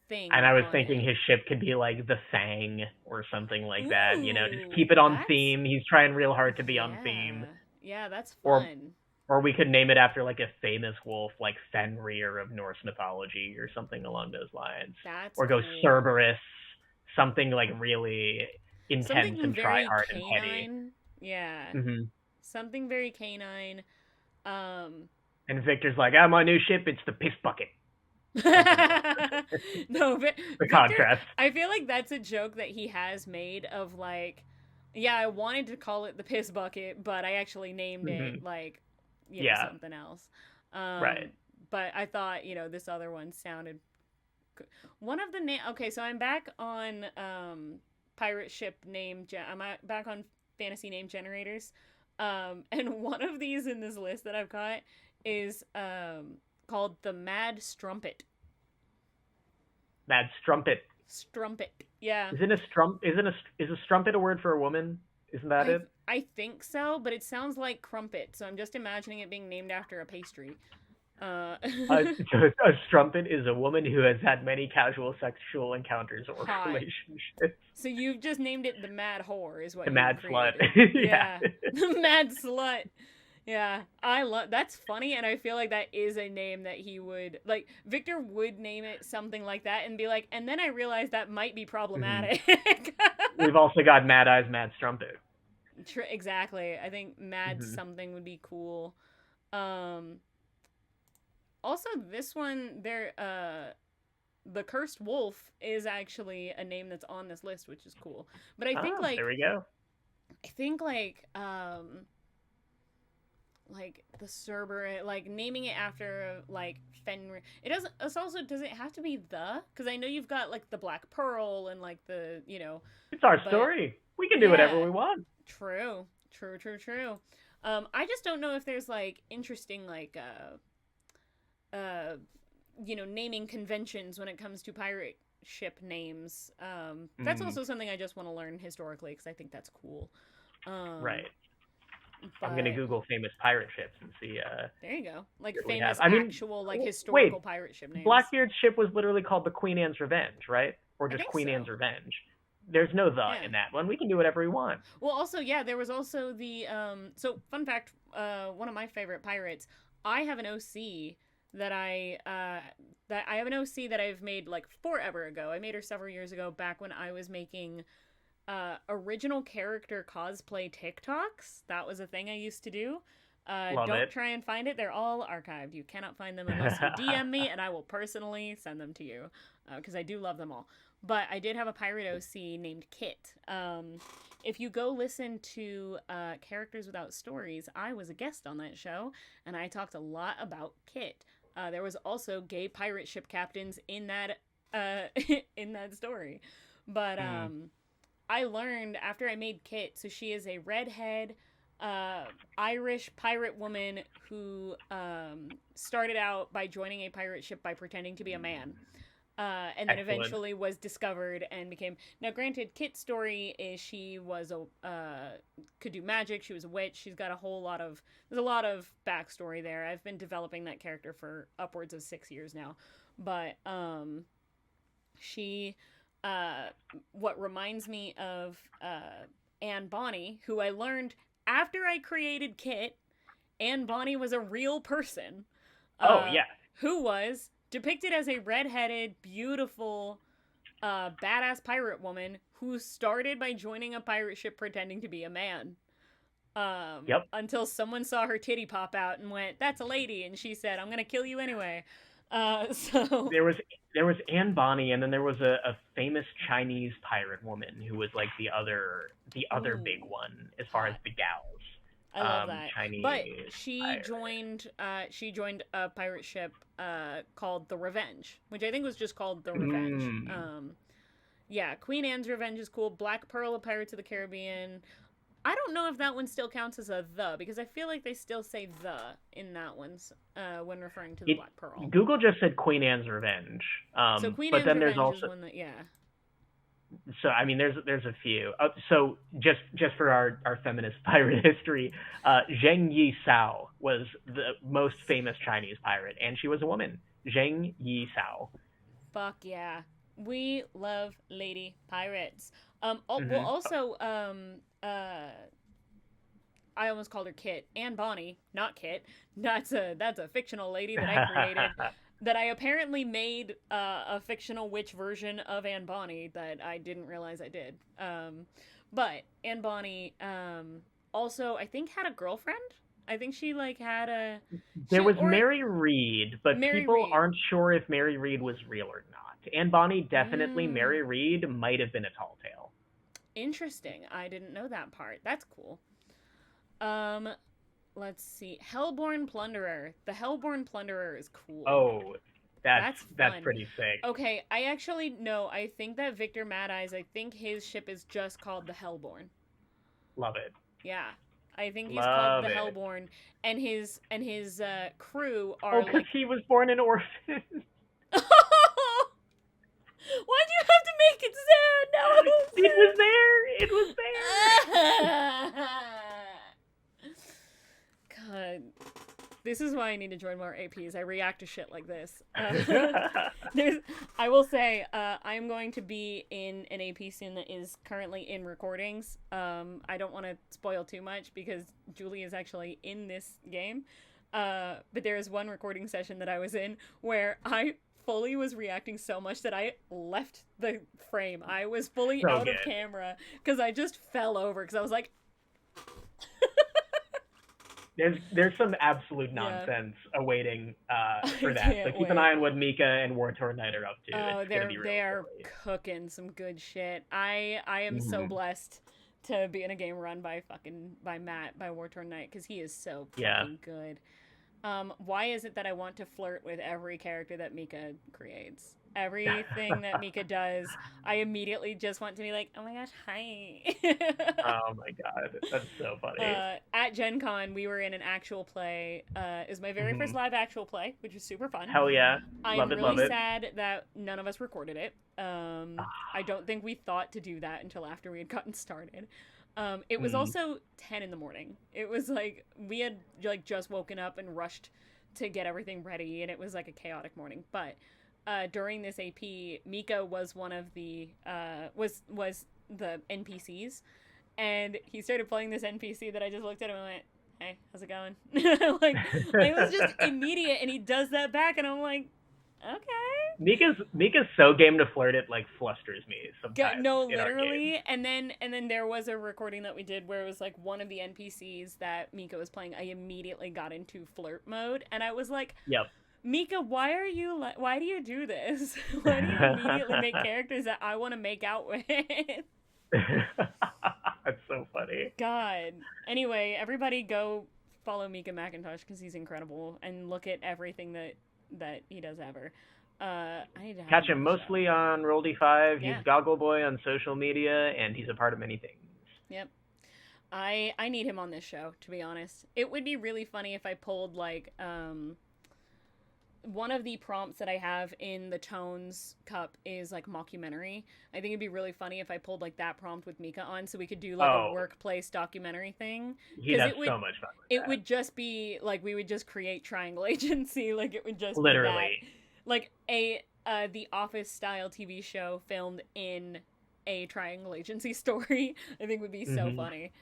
thing And I was on thinking it. his ship could be like the Fang or something like that. You know, just Ooh, keep it on that's theme. He's trying real hard to be on theme. yeah. Yeah, that's Or fun. or we could name it after like a famous wolf, like Fenrir of Norse mythology, or something along those lines. That's Or go cool. Cerberus, something like really intense Something and try very hard and heady. canine. Yeah. Hmm. Something very canine. Um And Victor's like, "Ah, my new ship, it's the piss bucket." Something along no, the Victor, contrast. I feel like that's a joke that he has made of like, yeah, I wanted to call it the piss bucket, but I actually named Hmm. it like, Yeah. something else. Um, Right. but I thought, this other one sounded good. One of the name. Okay, so I'm back on pirate ship name. I'm back on fantasy name generators. And one of these in this list that I've got is called the Mad Strumpet. Mad strumpet. Strumpet. Yeah. Isn't a strump? Is a strumpet a word for a woman? Isn't that I it? I think so, but it sounds like crumpet, so I'm just imagining it being named after a pastry. Uh A strumpet is a woman who has had many casual sexual encounters or hot. relationships. So you've just named it the Mad Whore is The what you've mad slut. created. Yeah. Yeah. The Mad Slut. Yeah. I love that's funny and I feel like that is a name that he would like Victor would name it something like that and be like, and then I realized that might be Hmm. problematic. We've also got Mad Eyes, Mad Strumpet. Exactly. I think Mad Hmm. something would be cool. Um Also, this one, the cursed wolf is actually a name that's on this list, which is cool. But Ah, there we go. I think like the Cerber, like naming it after like Fenrir. It doesn't. It's also does it have to be the? Because I know you've got like the Black Pearl and like the It's our but story. We can do whatever yeah, we want. true, true, true, true. I just don't know if there's like interesting like naming conventions when it comes to pirate ship names. That's Mm, also something I just want to learn historically because I think that's cool. Um, right. I'm gonna but Google famous pirate ships and see there you go, like what we have. famous I mean, actual like wait, historical pirate ship names. Blackbeard's ship was literally called the Queen Anne's Revenge, right? Or I just think Queen Anne's so. Revenge. There's no the Yeah. in that one. We can do whatever we want. Well, also yeah, there was also the So fun fact, one of my favorite pirates. I have an OC that I have an OC that I've made like forever ago. I made her several years ago, back when I was making original character cosplay TikToks. That was a thing I used to do. Love Don't it. try and find it. They're all archived. You cannot find them unless you DM me, and I will personally send them to you because I do love them all. But I did have a pirate OC named Kit. If you go listen to Characters Without Stories, I was a guest on that show, and I talked a lot about Kit. There was also gay pirate ship captains in that in that story. But I learned after I made Kit, so she is a redhead Irish pirate woman who started out by joining a pirate ship by pretending to be a man. And then Excellent. eventually was discovered and became. Now, granted, Kit's story is she was could do magic. She was a witch. She's got there's a lot of backstory there. I've been developing that character for upwards of 6 years now, but she, what reminds me of Anne Bonny, who I learned after I created Kit. Anne Bonny was a real person. Oh yeah. Who was depicted as a redheaded, beautiful, badass pirate woman who started by joining a pirate ship pretending to be a man. Yep. Until someone saw her titty pop out and went, "That's a lady," and she said, "I'm gonna kill you anyway." So There was Anne Bonny, and then there was a famous Chinese pirate woman who was like the other Ooh, big one as far as hot. the gals. I love that. Chinese. But she pirate. joined a pirate ship called the Revenge, which I think was just called the Revenge. Yeah, Queen Anne's Revenge is cool. Black Pearl of Pirates of the Caribbean. I don't know if that one still counts as a the, because I feel like they still say the in that one's when referring to the Black Pearl. Google just said Queen Anne's Revenge. So Queen but Anne's then Revenge there's also is one that, yeah. so I mean there's a few. So just for our feminist pirate history, Zheng Yi Sao was the most famous Chinese pirate, and she was a woman. Zheng Yi Sao. Fuck yeah. We love lady pirates. Well, also, I almost called her Kit. Anne Bonny, not Kit. That's a fictional lady that I created. That I apparently made a fictional witch version of Anne Bonny that I didn't realize I did. But Anne Bonny also, I think, had a girlfriend. I think she had a. There was Mary Read, but Mary people Read. aren't sure if Mary Read was real or not. Anne Bonny definitely. Mary Read might have been a tall tale. Interesting. I didn't know that part. That's cool. Let's see. Hellborn Plunderer. The Hellborn Plunderer is cool. Oh, that's fun. pretty sick. Okay, I actually no. I think that Victor Mad Eyes. I think his ship is just called the Hellborn. Love it. Yeah, I think he's called the Hellborn, and his crew are. Oh, because he was born an orphan. Why'd you have to make it sad? No, It was there. God, this is why I need to join more APs. I react to shit like this. I will say, I am going to be in an AP soon that is currently in recordings. I don't want to spoil too much because Julie is actually in this game. But there is one recording session that I was in where I fully was reacting so much that I left the frame. I was fully out of camera because I just fell over because I was like... There's some absolute nonsense awaiting for that. So keep an eye on what Mika and War Torn Knight are up to. Oh, they are cooking some good shit. I am so blessed to be in a game run by Matt, by War Torn Knight, because he is so fucking good. Why is it that I want to flirt with every character that Mika creates? Everything that Mika does, I immediately just want to be like, oh my gosh, hi. Oh my god, that's so funny. At Gen Con, we were in an actual play. It was my very first live actual play, which was super fun. Hell yeah. I'm really sad that none of us recorded it. I don't think we thought to do that until after we had gotten started. It was also 10 in the morning. It was like, we had just woken up and rushed to get everything ready, and it was like a chaotic morning. But during this AP, Mika was one of the was the NPCs, and he started playing this NPC that I just looked at him and went, "Hey, how's it going?" It was just immediate, and he does that back, and I'm like, Okay. Mika's so game to flirt, it like flusters me sometimes No, in our games. literally, and then there was a recording that we did where it was like one of the NPCs that Mika was playing. I immediately got into flirt mode, and I was like, Yep. Mika, why are you why do you do this? Why do you immediately make characters that I want to make out with? That's so funny. God. Anyway, everybody go follow Mika McIntosh because he's incredible and look at everything that he does ever. I need to have Catch him him on the show. mostly on Roll D5. Yeah. He's Goggle Boy on social media, and he's a part of many things. Yep. I need him on this show, to be honest. It would be really funny if I pulled like one of the prompts that I have in the Tones Cup is like mockumentary. I think it'd be really funny if I pulled like that prompt with Mika on, so we could do like a workplace documentary thing. He'd have so much fun with it that. would just be like we would just create Triangle Agency. Like it would just literally be that. Like a the Office style TV show filmed in a Triangle Agency story. I think would be so funny.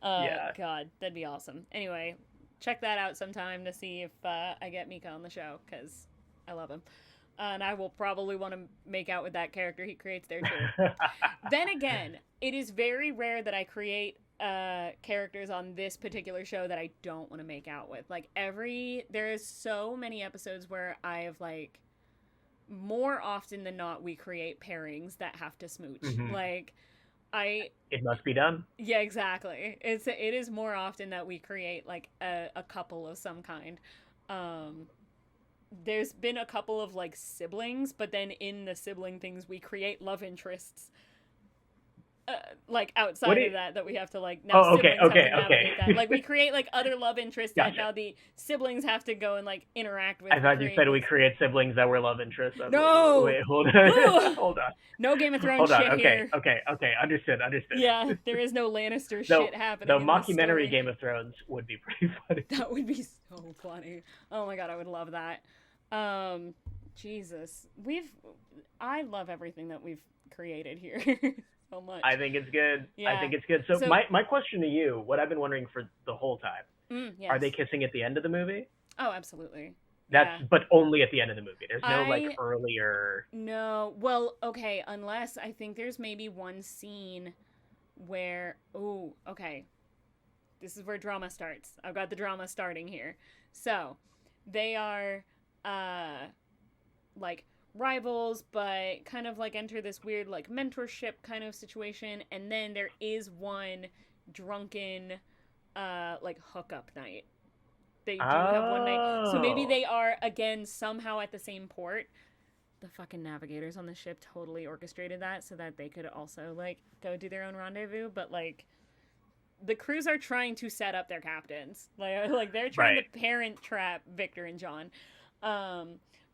Yeah. God, that'd be awesome. Anyway, check that out sometime to see if I get Mika on the show, because I love him. And I will probably want to make out with that character he creates there too. Then again, it is very rare that I create characters on this particular show that I don't want to make out with. Like there is so many episodes where I have like, more often than not, we create pairings that have to smooch. Like, it must be done. Yeah, exactly. It is more often that we create like a couple of some kind. There's been a couple of like siblings, but then in the sibling things we create love interests. Like outside of that we have to like now okay. that. Like we create like other love interests Gotcha. that now the siblings have to go and like interact with. I thought you said we create siblings that were love interests. No! Wait, hold on. Hold on. No Game of Thrones shit here. Okay. Understood. Yeah, there is no Lannister shit happening. The mockumentary Game of Thrones would be pretty funny. That would be so funny. Oh my god, I would love that. Jesus. I love everything that we've created here. So much. I think it's good. Yeah. I think it's good. So my question to you, what I've been wondering for the whole time, yes. are they kissing at the end of the movie? Oh, absolutely. But only at the end of the movie. There's no like earlier. No. Well, okay, unless I think there's maybe one scene where okay. This is where drama starts. I've got the drama starting here. So, they are like rivals, but kind of like enter this weird like mentorship kind of situation, and then there is one drunken like hookup night. They do have one night, so maybe they are again somehow at the same port. The fucking navigators on the ship totally orchestrated that so that they could also like go do their own rendezvous, but like the crews are trying to set up their captains, like they're trying to parent trap Victor and John.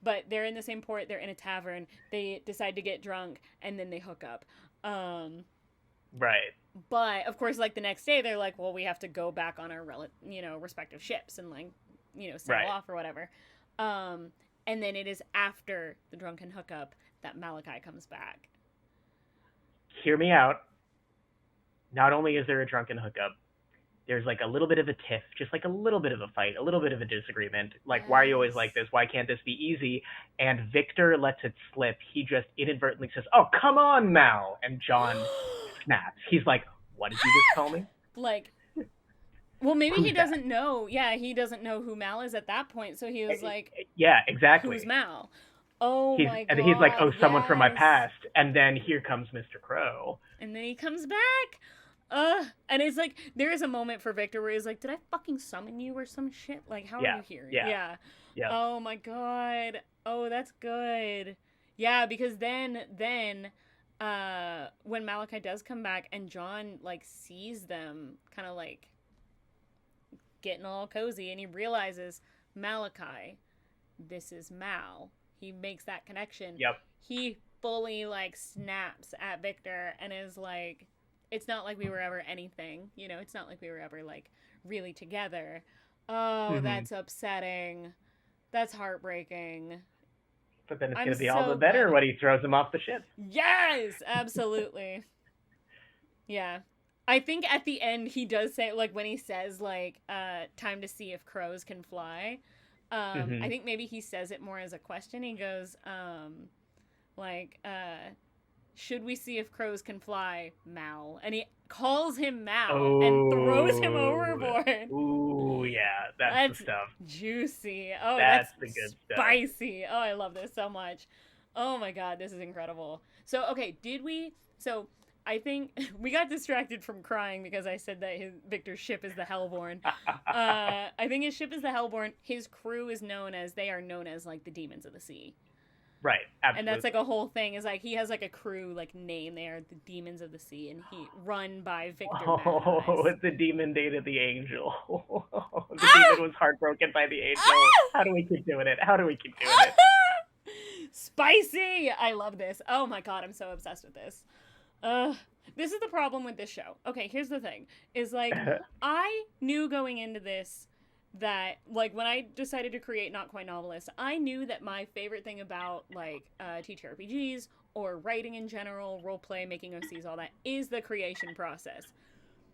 But they're in the same port, they're in a tavern, they decide to get drunk, and then they hook up. Right. But, of course, like, the next day, they're like, well, we have to go back on our, respective ships and, like, sail off or whatever. And then it is after the drunken hookup that Malachi comes back. Hear me out. Not only is there a drunken hookup, there's like a little bit of a tiff, just like a little bit of a fight, a little bit of a disagreement. Like, why are you always like this? Why can't this be easy? And Victor lets it slip. He just inadvertently says, oh, come on, Mal. And John snaps. He's like, what did you just call me? Like, well, maybe he doesn't know. Yeah, he doesn't know who Mal is at that point. So he was like, yeah, exactly. Who's Mal? Oh, my God. And he's like, oh, someone from my past. And then here comes Mr. Crow. And then he comes back. And it's like, there is a moment for Victor where he's like, did I fucking summon you or some shit? Like, how are you here? Yeah. Oh my god. Oh, that's good. Yeah, because then, when Malachi does come back and John, like, sees them kind of, like, getting all cozy and he realizes, Malachi, this is Mal. He makes that connection. Yep. He fully, like, snaps at Victor and is like, it's not like we were ever anything, it's not like we were ever, like, really together. Oh, that's upsetting. That's heartbreaking. But then it's going to be all the better when he throws him off the ship. Yes, absolutely. Yeah. I think at the end he does say, like, when he says, like, time to see if crows can fly, I Mhm. think maybe he says it more as a question. He goes, like, should we see if crows can fly, Mal? And he calls him Mal and throws him Oh. overboard. Ooh, yeah, that's the That's stuff. juicy. Oh, That's that's the good stuff. spicy. Oh, I love this so much. Oh my god, this is incredible. So, okay, did we? So, I think we got distracted from crying because I said that Victor's ship is the Hellborn. I think his ship is the Hellborn. His crew is known as they are known as like the demons of the sea. Right, And that's like absolutely. a whole thing is like he has like a crew like name. They are the demons of the sea, and he run by Victor Mad Oh, Eyes. the demon dated the angel. The demon Ah! was heartbroken by the angel. Ah! How do we keep doing it? How do we keep doing it? Spicy! I love this. Oh my god, I'm so obsessed with this. Uh, this is the problem with this show. Okay, here's the thing: is like I knew going into this that like when I decided to create Not Quite Novelist, I knew that my favorite thing about like TTRPGs or writing in general, role play, making OCs, all that is the creation process.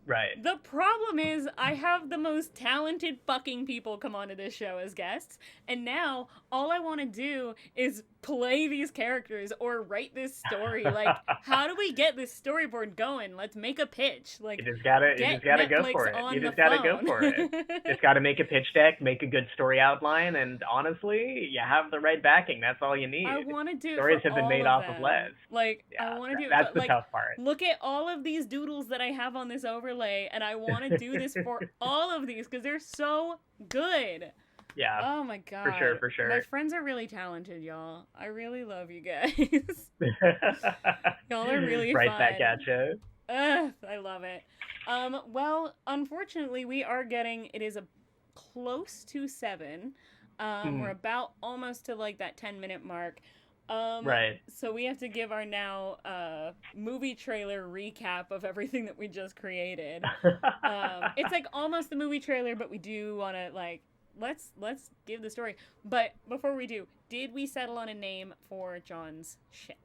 Right. The problem is, I have the most talented fucking people come onto this show as guests, and now all I want to do is play these characters or write this story. Like, how do we get this storyboard going? Let's make a pitch. Like, You get just gotta go Netflix for it. You on the just gotta go phone. for it. Just gotta make a pitch deck, make a good story outline, and honestly, you have the right backing. That's all you I need. want to do it Stories for have been all made of off of them. lead. Like, I Yeah, want to do it that's for, the like, tough part. look at all of these doodles that I have on this overlay, and I want to do this for all of these because they're so good. Yeah, Oh my for sure, god. for My sure. friends are really talented, y'all. I really love you guys. Y'all are really Right back fun. at you. Ugh, I love it. Well, unfortunately, we are getting it is a close to 7. We're about almost to like that 10-minute mark. Right. So we have to give our now movie trailer recap of everything that we just created. It's like almost the movie trailer, but we do want to like let's give the story. But before we do, did we settle on a name for John's ship?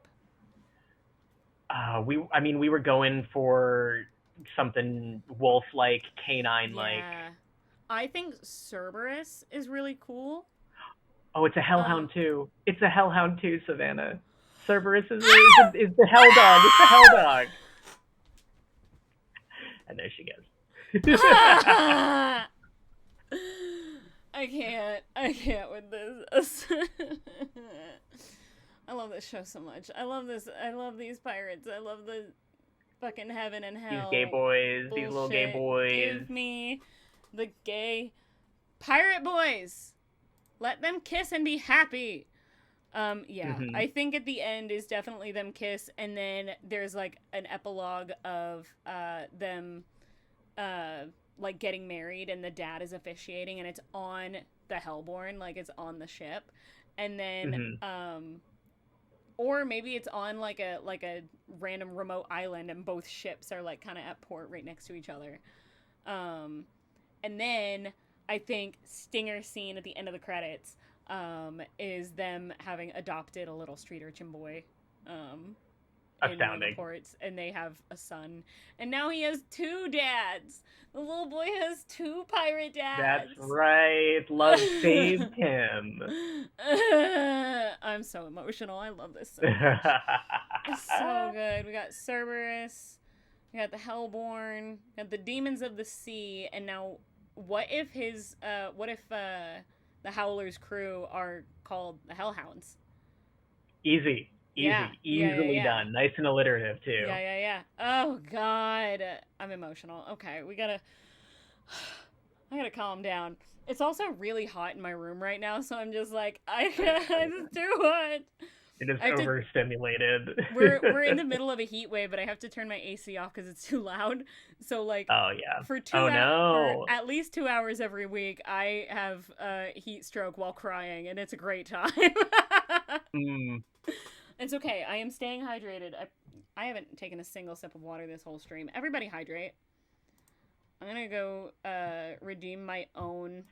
We were going for something wolf-like, canine-like. Yeah. I think Cerberus is really cool. Oh, it's a Um hellhound too. It's a hellhound too, Savannah. Cerberus Ah! is the hell dog. It's the hell dog. And there she goes. Ah! I can't with this. I love this show so much. I love this. I love these pirates. I love the fucking heaven and These gay hell boys, these little gay bullshit. boys. Give me the gay pirate boys. Let them kiss and be happy. Yeah, Mhm. I think at the end is definitely them kiss, and then there's like an epilogue of them like getting married, and the dad is officiating, and it's on the Hellborn, like it's on the ship, and then Mhm. or maybe it's on like a random remote island, and both ships are like kind of at port right next to each other. Um, and then I think stinger scene at the end of the credits is them having adopted a little street urchin boy in one of the Astounding. ports, and they have a son, and now he has 2 dads. The little boy has 2 pirate That's dads. right. Love saved him. I'm so emotional. I love this so much. It's so good. We got Cerberus, we got the Hellborn, we got the demons of the sea, and now what if the Howler's crew are called the Hellhounds? Easy. Yeah, Easy. yeah, yeah, Easily yeah. done. Nice and alliterative too. Yeah, yeah, yeah. Oh God, I'm emotional. Okay, I gotta calm down. It's also really hot in my room right now, so I'm just like, I just too hot. It is I have to. overstimulated. We're in the middle of a heat wave, but I have to turn my AC off because it's too loud. So like, Oh yeah. for Oh for no. at least 2 hours every week, I have a heat stroke while crying, and it's a great time. Mm. It's okay. I am staying hydrated. I haven't taken a single sip of water this whole stream. Everybody hydrate. I'm gonna go redeem my own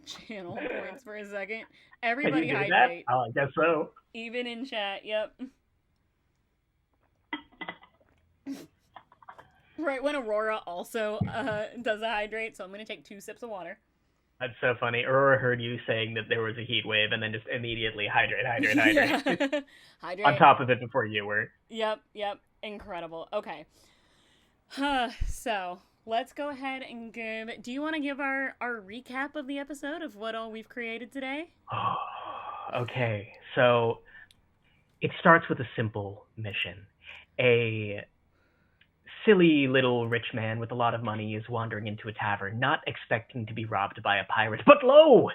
channel points for a second. Can Everybody you do that? hydrate. Oh, I guess so. Even in chat. Yep. Right when Aurora also does a hydrate, so I'm gonna take 2 sips of water. That's so funny. Aurora heard you saying that there was a heat wave and then just immediately hydrate, hydrate, hydrate. Yeah. On Hydrate. top of it before you were. Yep, yep. Incredible. Okay. So let's go ahead and give. Do you want to give our recap of the episode of what all we've created today? Oh, okay. So it starts with a simple mission. A silly little rich man with a lot of money is wandering into a tavern, not expecting to be robbed by a pirate. But lo!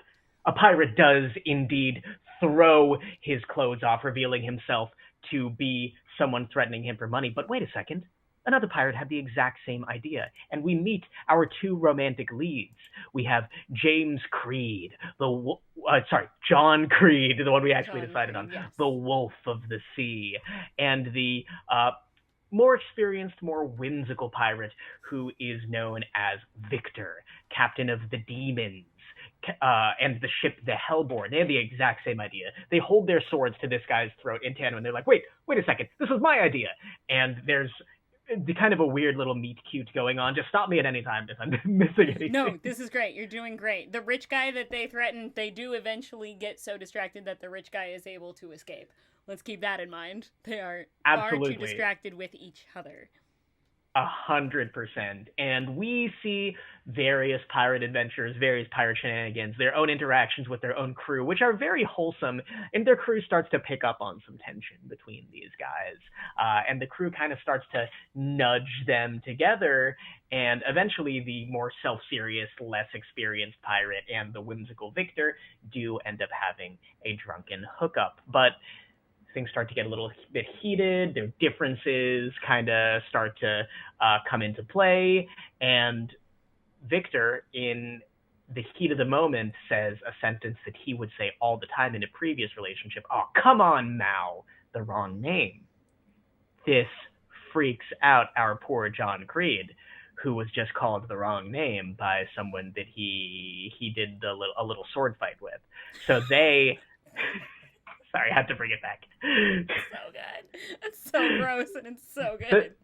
A pirate does indeed throw his clothes off, revealing himself to be someone threatening him for money. But wait a second. Another pirate had the exact same idea, and we meet our two romantic leads. We have James Creed, John Creed, the one we actually John decided Creed, on, yes. the Wolf of the Sea, and the more experienced, more whimsical pirate who is known as Victor, captain of the demons, and the ship the Hellborn. They have the exact same idea. They hold their swords to this guy's throat in tandem, and they're like, wait a second, this was my idea. And there's the kind of a weird little meet cute going on. Just stop me at any time if I'm missing anything. No, this is great. You're doing great. The rich guy that they threatened, they do eventually get so distracted that the rich guy is able to escape. Let's keep that in mind. They are Absolutely. far too distracted with each other. 100%. And we see various pirate adventures, various pirate shenanigans, their own interactions with their own crew, which are very wholesome. And their crew starts to pick up on some tension between these guys. And the crew kind of starts to nudge them together. And eventually, the more self-serious, less experienced pirate and the whimsical Victor do end up having a drunken hookup. But things start to get a little bit heated. Their differences kind of start to come into play. And Victor, in the heat of the moment, says a sentence that he would say all the time in a previous relationship. Oh, come on, Mal, the wrong name. This freaks out our poor John Creed, who was just called the wrong name by someone that he did a little sword fight with. So they... Sorry, I have to bring it back. So good. It's so gross and it's so good.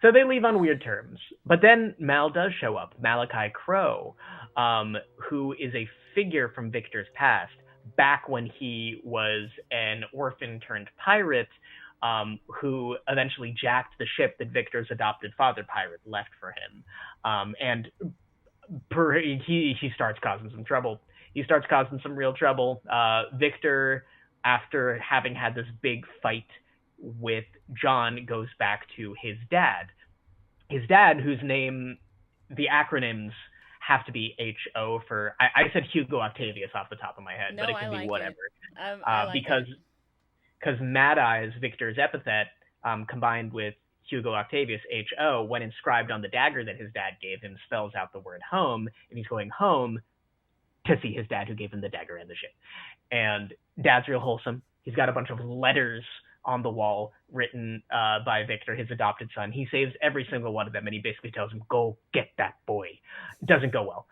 So they leave on weird terms. But then Mal does show up, Malachi Crow, who is a figure from Victor's past, back when he was an orphan turned pirate, who eventually jacked the ship that Victor's adopted father pirate left for him. And he starts causing some trouble. He starts causing some real trouble. Victor, after having had this big fight with John, goes back to his dad. His dad, whose name, the acronyms have to be HO for, I said Hugo Octavius off the top of my head, No, but it can I be like whatever. I like Because Mad Eyes, Victor's epithet, combined with Hugo Octavius, HO, when inscribed on the dagger that his dad gave him, spells out the word home, and he's going home to see his dad who gave him the dagger and the ship. And Dad's real wholesome. He's got a bunch of letters on the wall written by Victor, his adopted son. He saves every single one of them, and he basically tells him, go get that boy. It doesn't go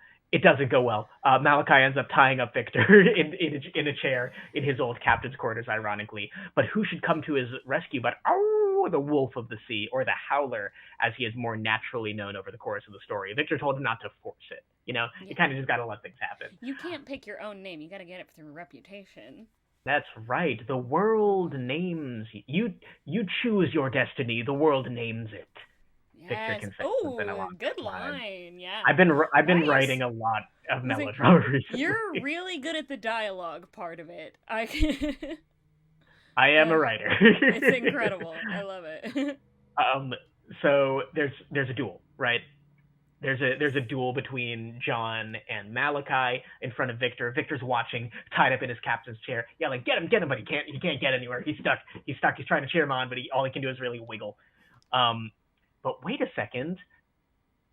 well. Malachi ends up tying up Victor in a chair in his old captain's quarters, ironically. But who should come to his rescue but the Wolf of the Sea, or the Howler, as he is more naturally known over the course of the story. Victor told him not to force it. You know, You kind of just got to let things happen. You can't pick your own name. You got to get it through reputation. That's right. The world names you. You choose your destiny. The world names it. Yes. Victor can say something along good line. Yeah. I've been writing a lot of melodrama recently. You're really good at the dialogue part of it. I am a writer. It's incredible. I love it. So there's a duel, right? There's a duel between John and Malachi in front of Victor. Victor's watching, tied up in his captain's chair, yelling, "Get him!" But he can't get anywhere. He's stuck. He's trying to cheer him on, but all he can do is really wiggle. But wait a second.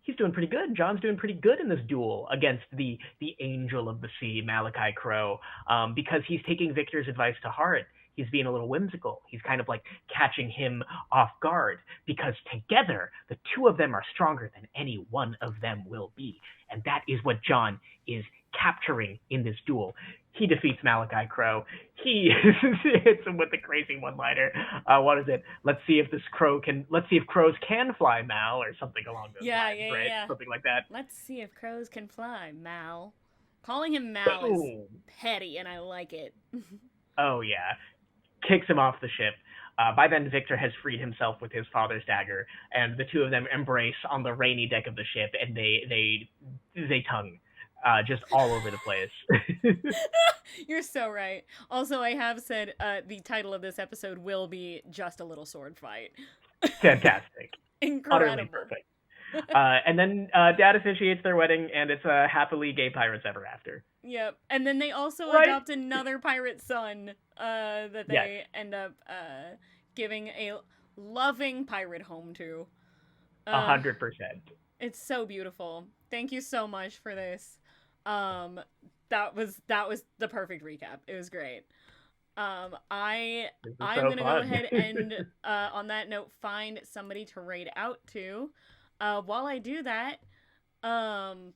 He's doing pretty good. John's doing pretty good in this duel against the Angel of the Sea, Malachi Crow, because he's taking Victor's advice to heart. He's being a little whimsical. He's kind of like catching him off guard, because together the two of them are stronger than any one of them will be. And that is what John is capturing in this duel. He defeats Malachi Crow. He hits him with the crazy one-liner. What is it? Let's see if crows can fly, Mal, or something along those lines, right? Yeah. Something like that. Let's see if crows can fly, Mal. Calling him Mal is Boom. petty, and I like it. Oh yeah, kicks him off the ship. By then, Victor has freed himself with his father's dagger, and the two of them embrace on the rainy deck of the ship, and they tongue, just all over the place. You're so right. Also, I have said the title of this episode will be Just a Little Sword Fight. Fantastic, utterly Incredible. perfect. And then Dad officiates their wedding, and it's a happily gay pirates ever after. Yep. And then they also Right? adopt another pirate son that Yes, they end up giving a loving pirate home to. Uh, 100%. it's so beautiful. Thank you so much for this. Um, that was the perfect recap. It was great. I This is I'm so gonna go fun. ahead and on that note find somebody to raid out to. While I do that, um,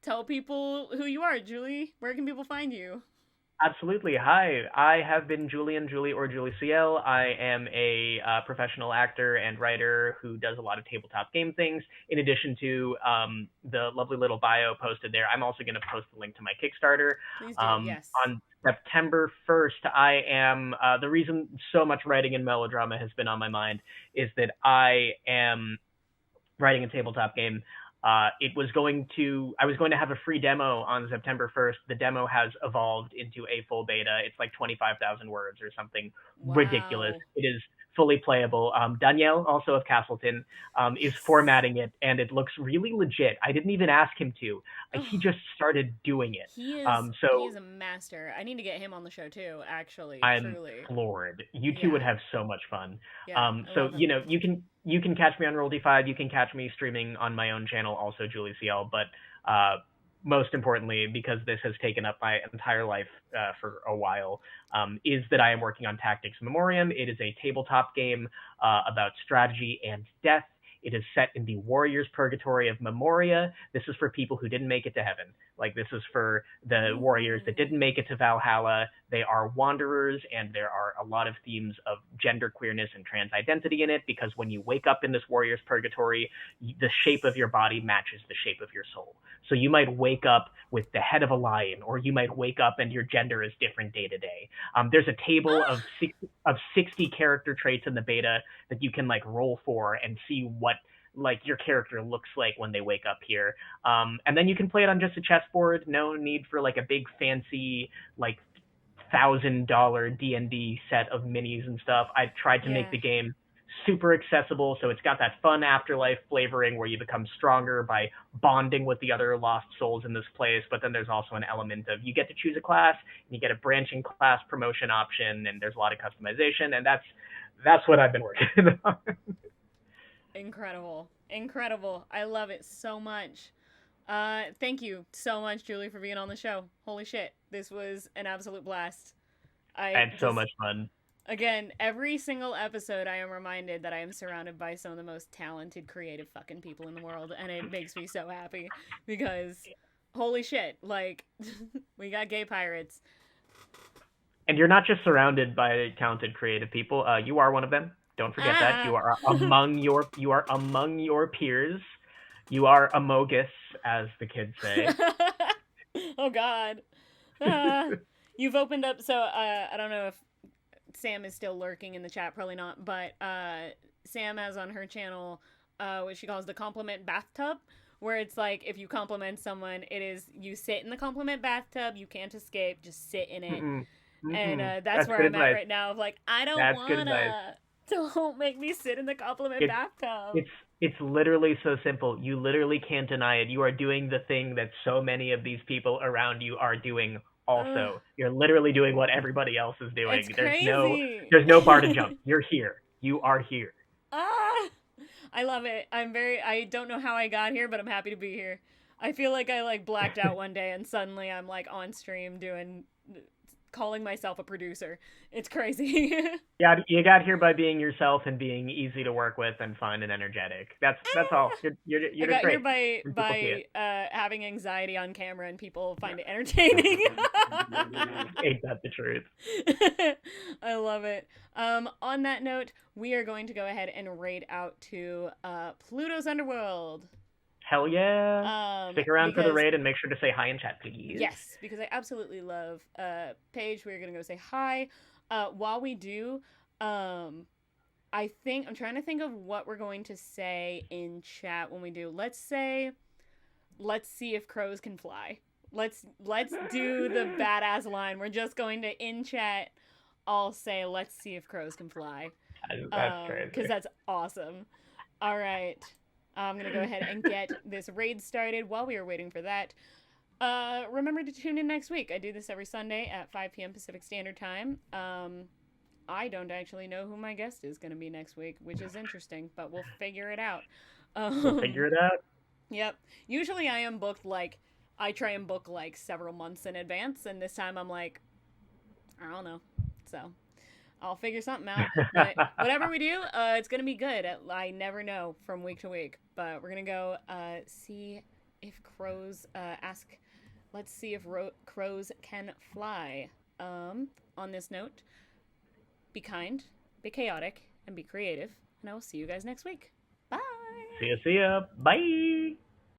tell people who you are, Julie. Where can people find you? Absolutely. Hi, I have been Julian, Julie, or Julie CL. I am a professional actor and writer who does a lot of tabletop game things. In addition to the lovely little bio posted there, I'm also going to post a link to my Kickstarter. Please do. Yes. On September 1st, I am the reason so much writing and melodrama has been on my mind is that I am writing a tabletop game. I was going to have a free demo on September 1st. The demo has evolved into a full beta. It's like 25,000 words or something ridiculous. Wow. It is fully playable. Danielle, also of Castleton, is Yes. formatting it, and it looks really legit. I didn't even ask him to. He Oh, just started doing it. he So is a master. I need to get him on the show too, actually, I'm truly. floored. You two would Yeah. have so much fun. Yeah. I So love him. you can catch me on Roll D5. You can catch me streaming on my own channel, also Julie CL. But uh, most importantly, because this has taken up my entire life for a while, is that I am working on Tactics Memoriam. It is a tabletop game about strategy and death. It is set in the Warriors Purgatory of Memoria. This is for people who didn't make it to heaven. Like, this is for the warriors that Ooh. didn't make it to Valhalla. They are wanderers, and there are a lot of themes of gender queerness and trans identity in it, because when you wake up in this warrior's purgatory, the shape of your body matches the shape of your soul. So you might wake up with the head of a lion, or you might wake up and your gender is different day to day. There's a table Ah! of 60 character traits in the beta that you can like roll for and see what like your character looks like when they wake up here. And then you can play it on just a chessboard. No need for like a big fancy like $1,000 D&D set of minis and stuff. I tried to make Yeah. the game super accessible, so it's got that fun afterlife flavoring where you become stronger by bonding with the other lost souls in this place. But then there's also an element of you get to choose a class, and you get a branching class promotion option, and there's a lot of customization, and that's what I've been working on. Incredible. Incredible. I love it so much. Thank you so much, Julie, for being on the show. Holy shit. This was an absolute blast. I I had so just, much fun. again, every single episode, I am reminded that I am surrounded by some of the most talented, creative fucking people in the world, and it makes me so happy because, holy shit, like, we got gay pirates. And you're not just surrounded by talented creative people. You are one of them. Don't forget that. Ah! You are among your peers. You are amogus, as the kids say. Oh, God. Ah. You've opened up, so I don't know if Sam is still lurking in the chat, probably not, but Sam has on her channel what she calls the compliment bathtub, where it's like if you compliment someone, it is you sit in the compliment bathtub, you can't escape, just sit in it. Mm-mm. And Mm-mm. that's That's where good I'm at advice. right now of like, I don't That's good advice. wanna. Don't make me sit in the compliment It's bathtub. it's it's literally so simple. You literally can't deny it. You are doing the thing that so many of these people around you are doing Ugh, also. You're literally doing what everybody else is it's doing. crazy. There's no bar to jump. You're here. You are here. Ah, I love it. I don't know how I got here, but I'm happy to be here. I feel like I like blacked out one day and suddenly I'm like on stream doing calling myself a producer. It's crazy. Yeah, you got here by being yourself and being easy to work with and fun and energetic. That's all. I You're just got here great. by And people see it. having anxiety on camera and people find it entertaining. Ain't that the truth? I love it. On that note, we are going to go ahead and raid out to Pluto's Underworld. Hell yeah. Stick around for the Because raid and make sure to say hi in chat, please. yes, because I absolutely love Paige. We're gonna go say hi. While we do, I think I'm trying to think of what we're going to say in chat when we do. Let's say, let's see if crows can fly. Let's do the badass line. We're just going to in chat all say, let's see if crows can fly. That's crazy. Because that's awesome. All right. I'm going to go ahead and get this raid started. While we are waiting for that, remember to tune in next week. I do this every Sunday at 5 p.m. Pacific Standard Time. I don't actually know who my guest is going to be next week, which is interesting, but we'll figure it out. We'll figure it out. Yep. Usually I am booked I try and book several months in advance, and this time I'm like, I don't know. So I'll figure something out. But whatever we do, it's going to be good. I never know from week to week, but we're going to go see if crows let's see if crows can fly. On this note, be kind, be chaotic, and be creative, and I will see you guys next week. Bye. See ya. Bye.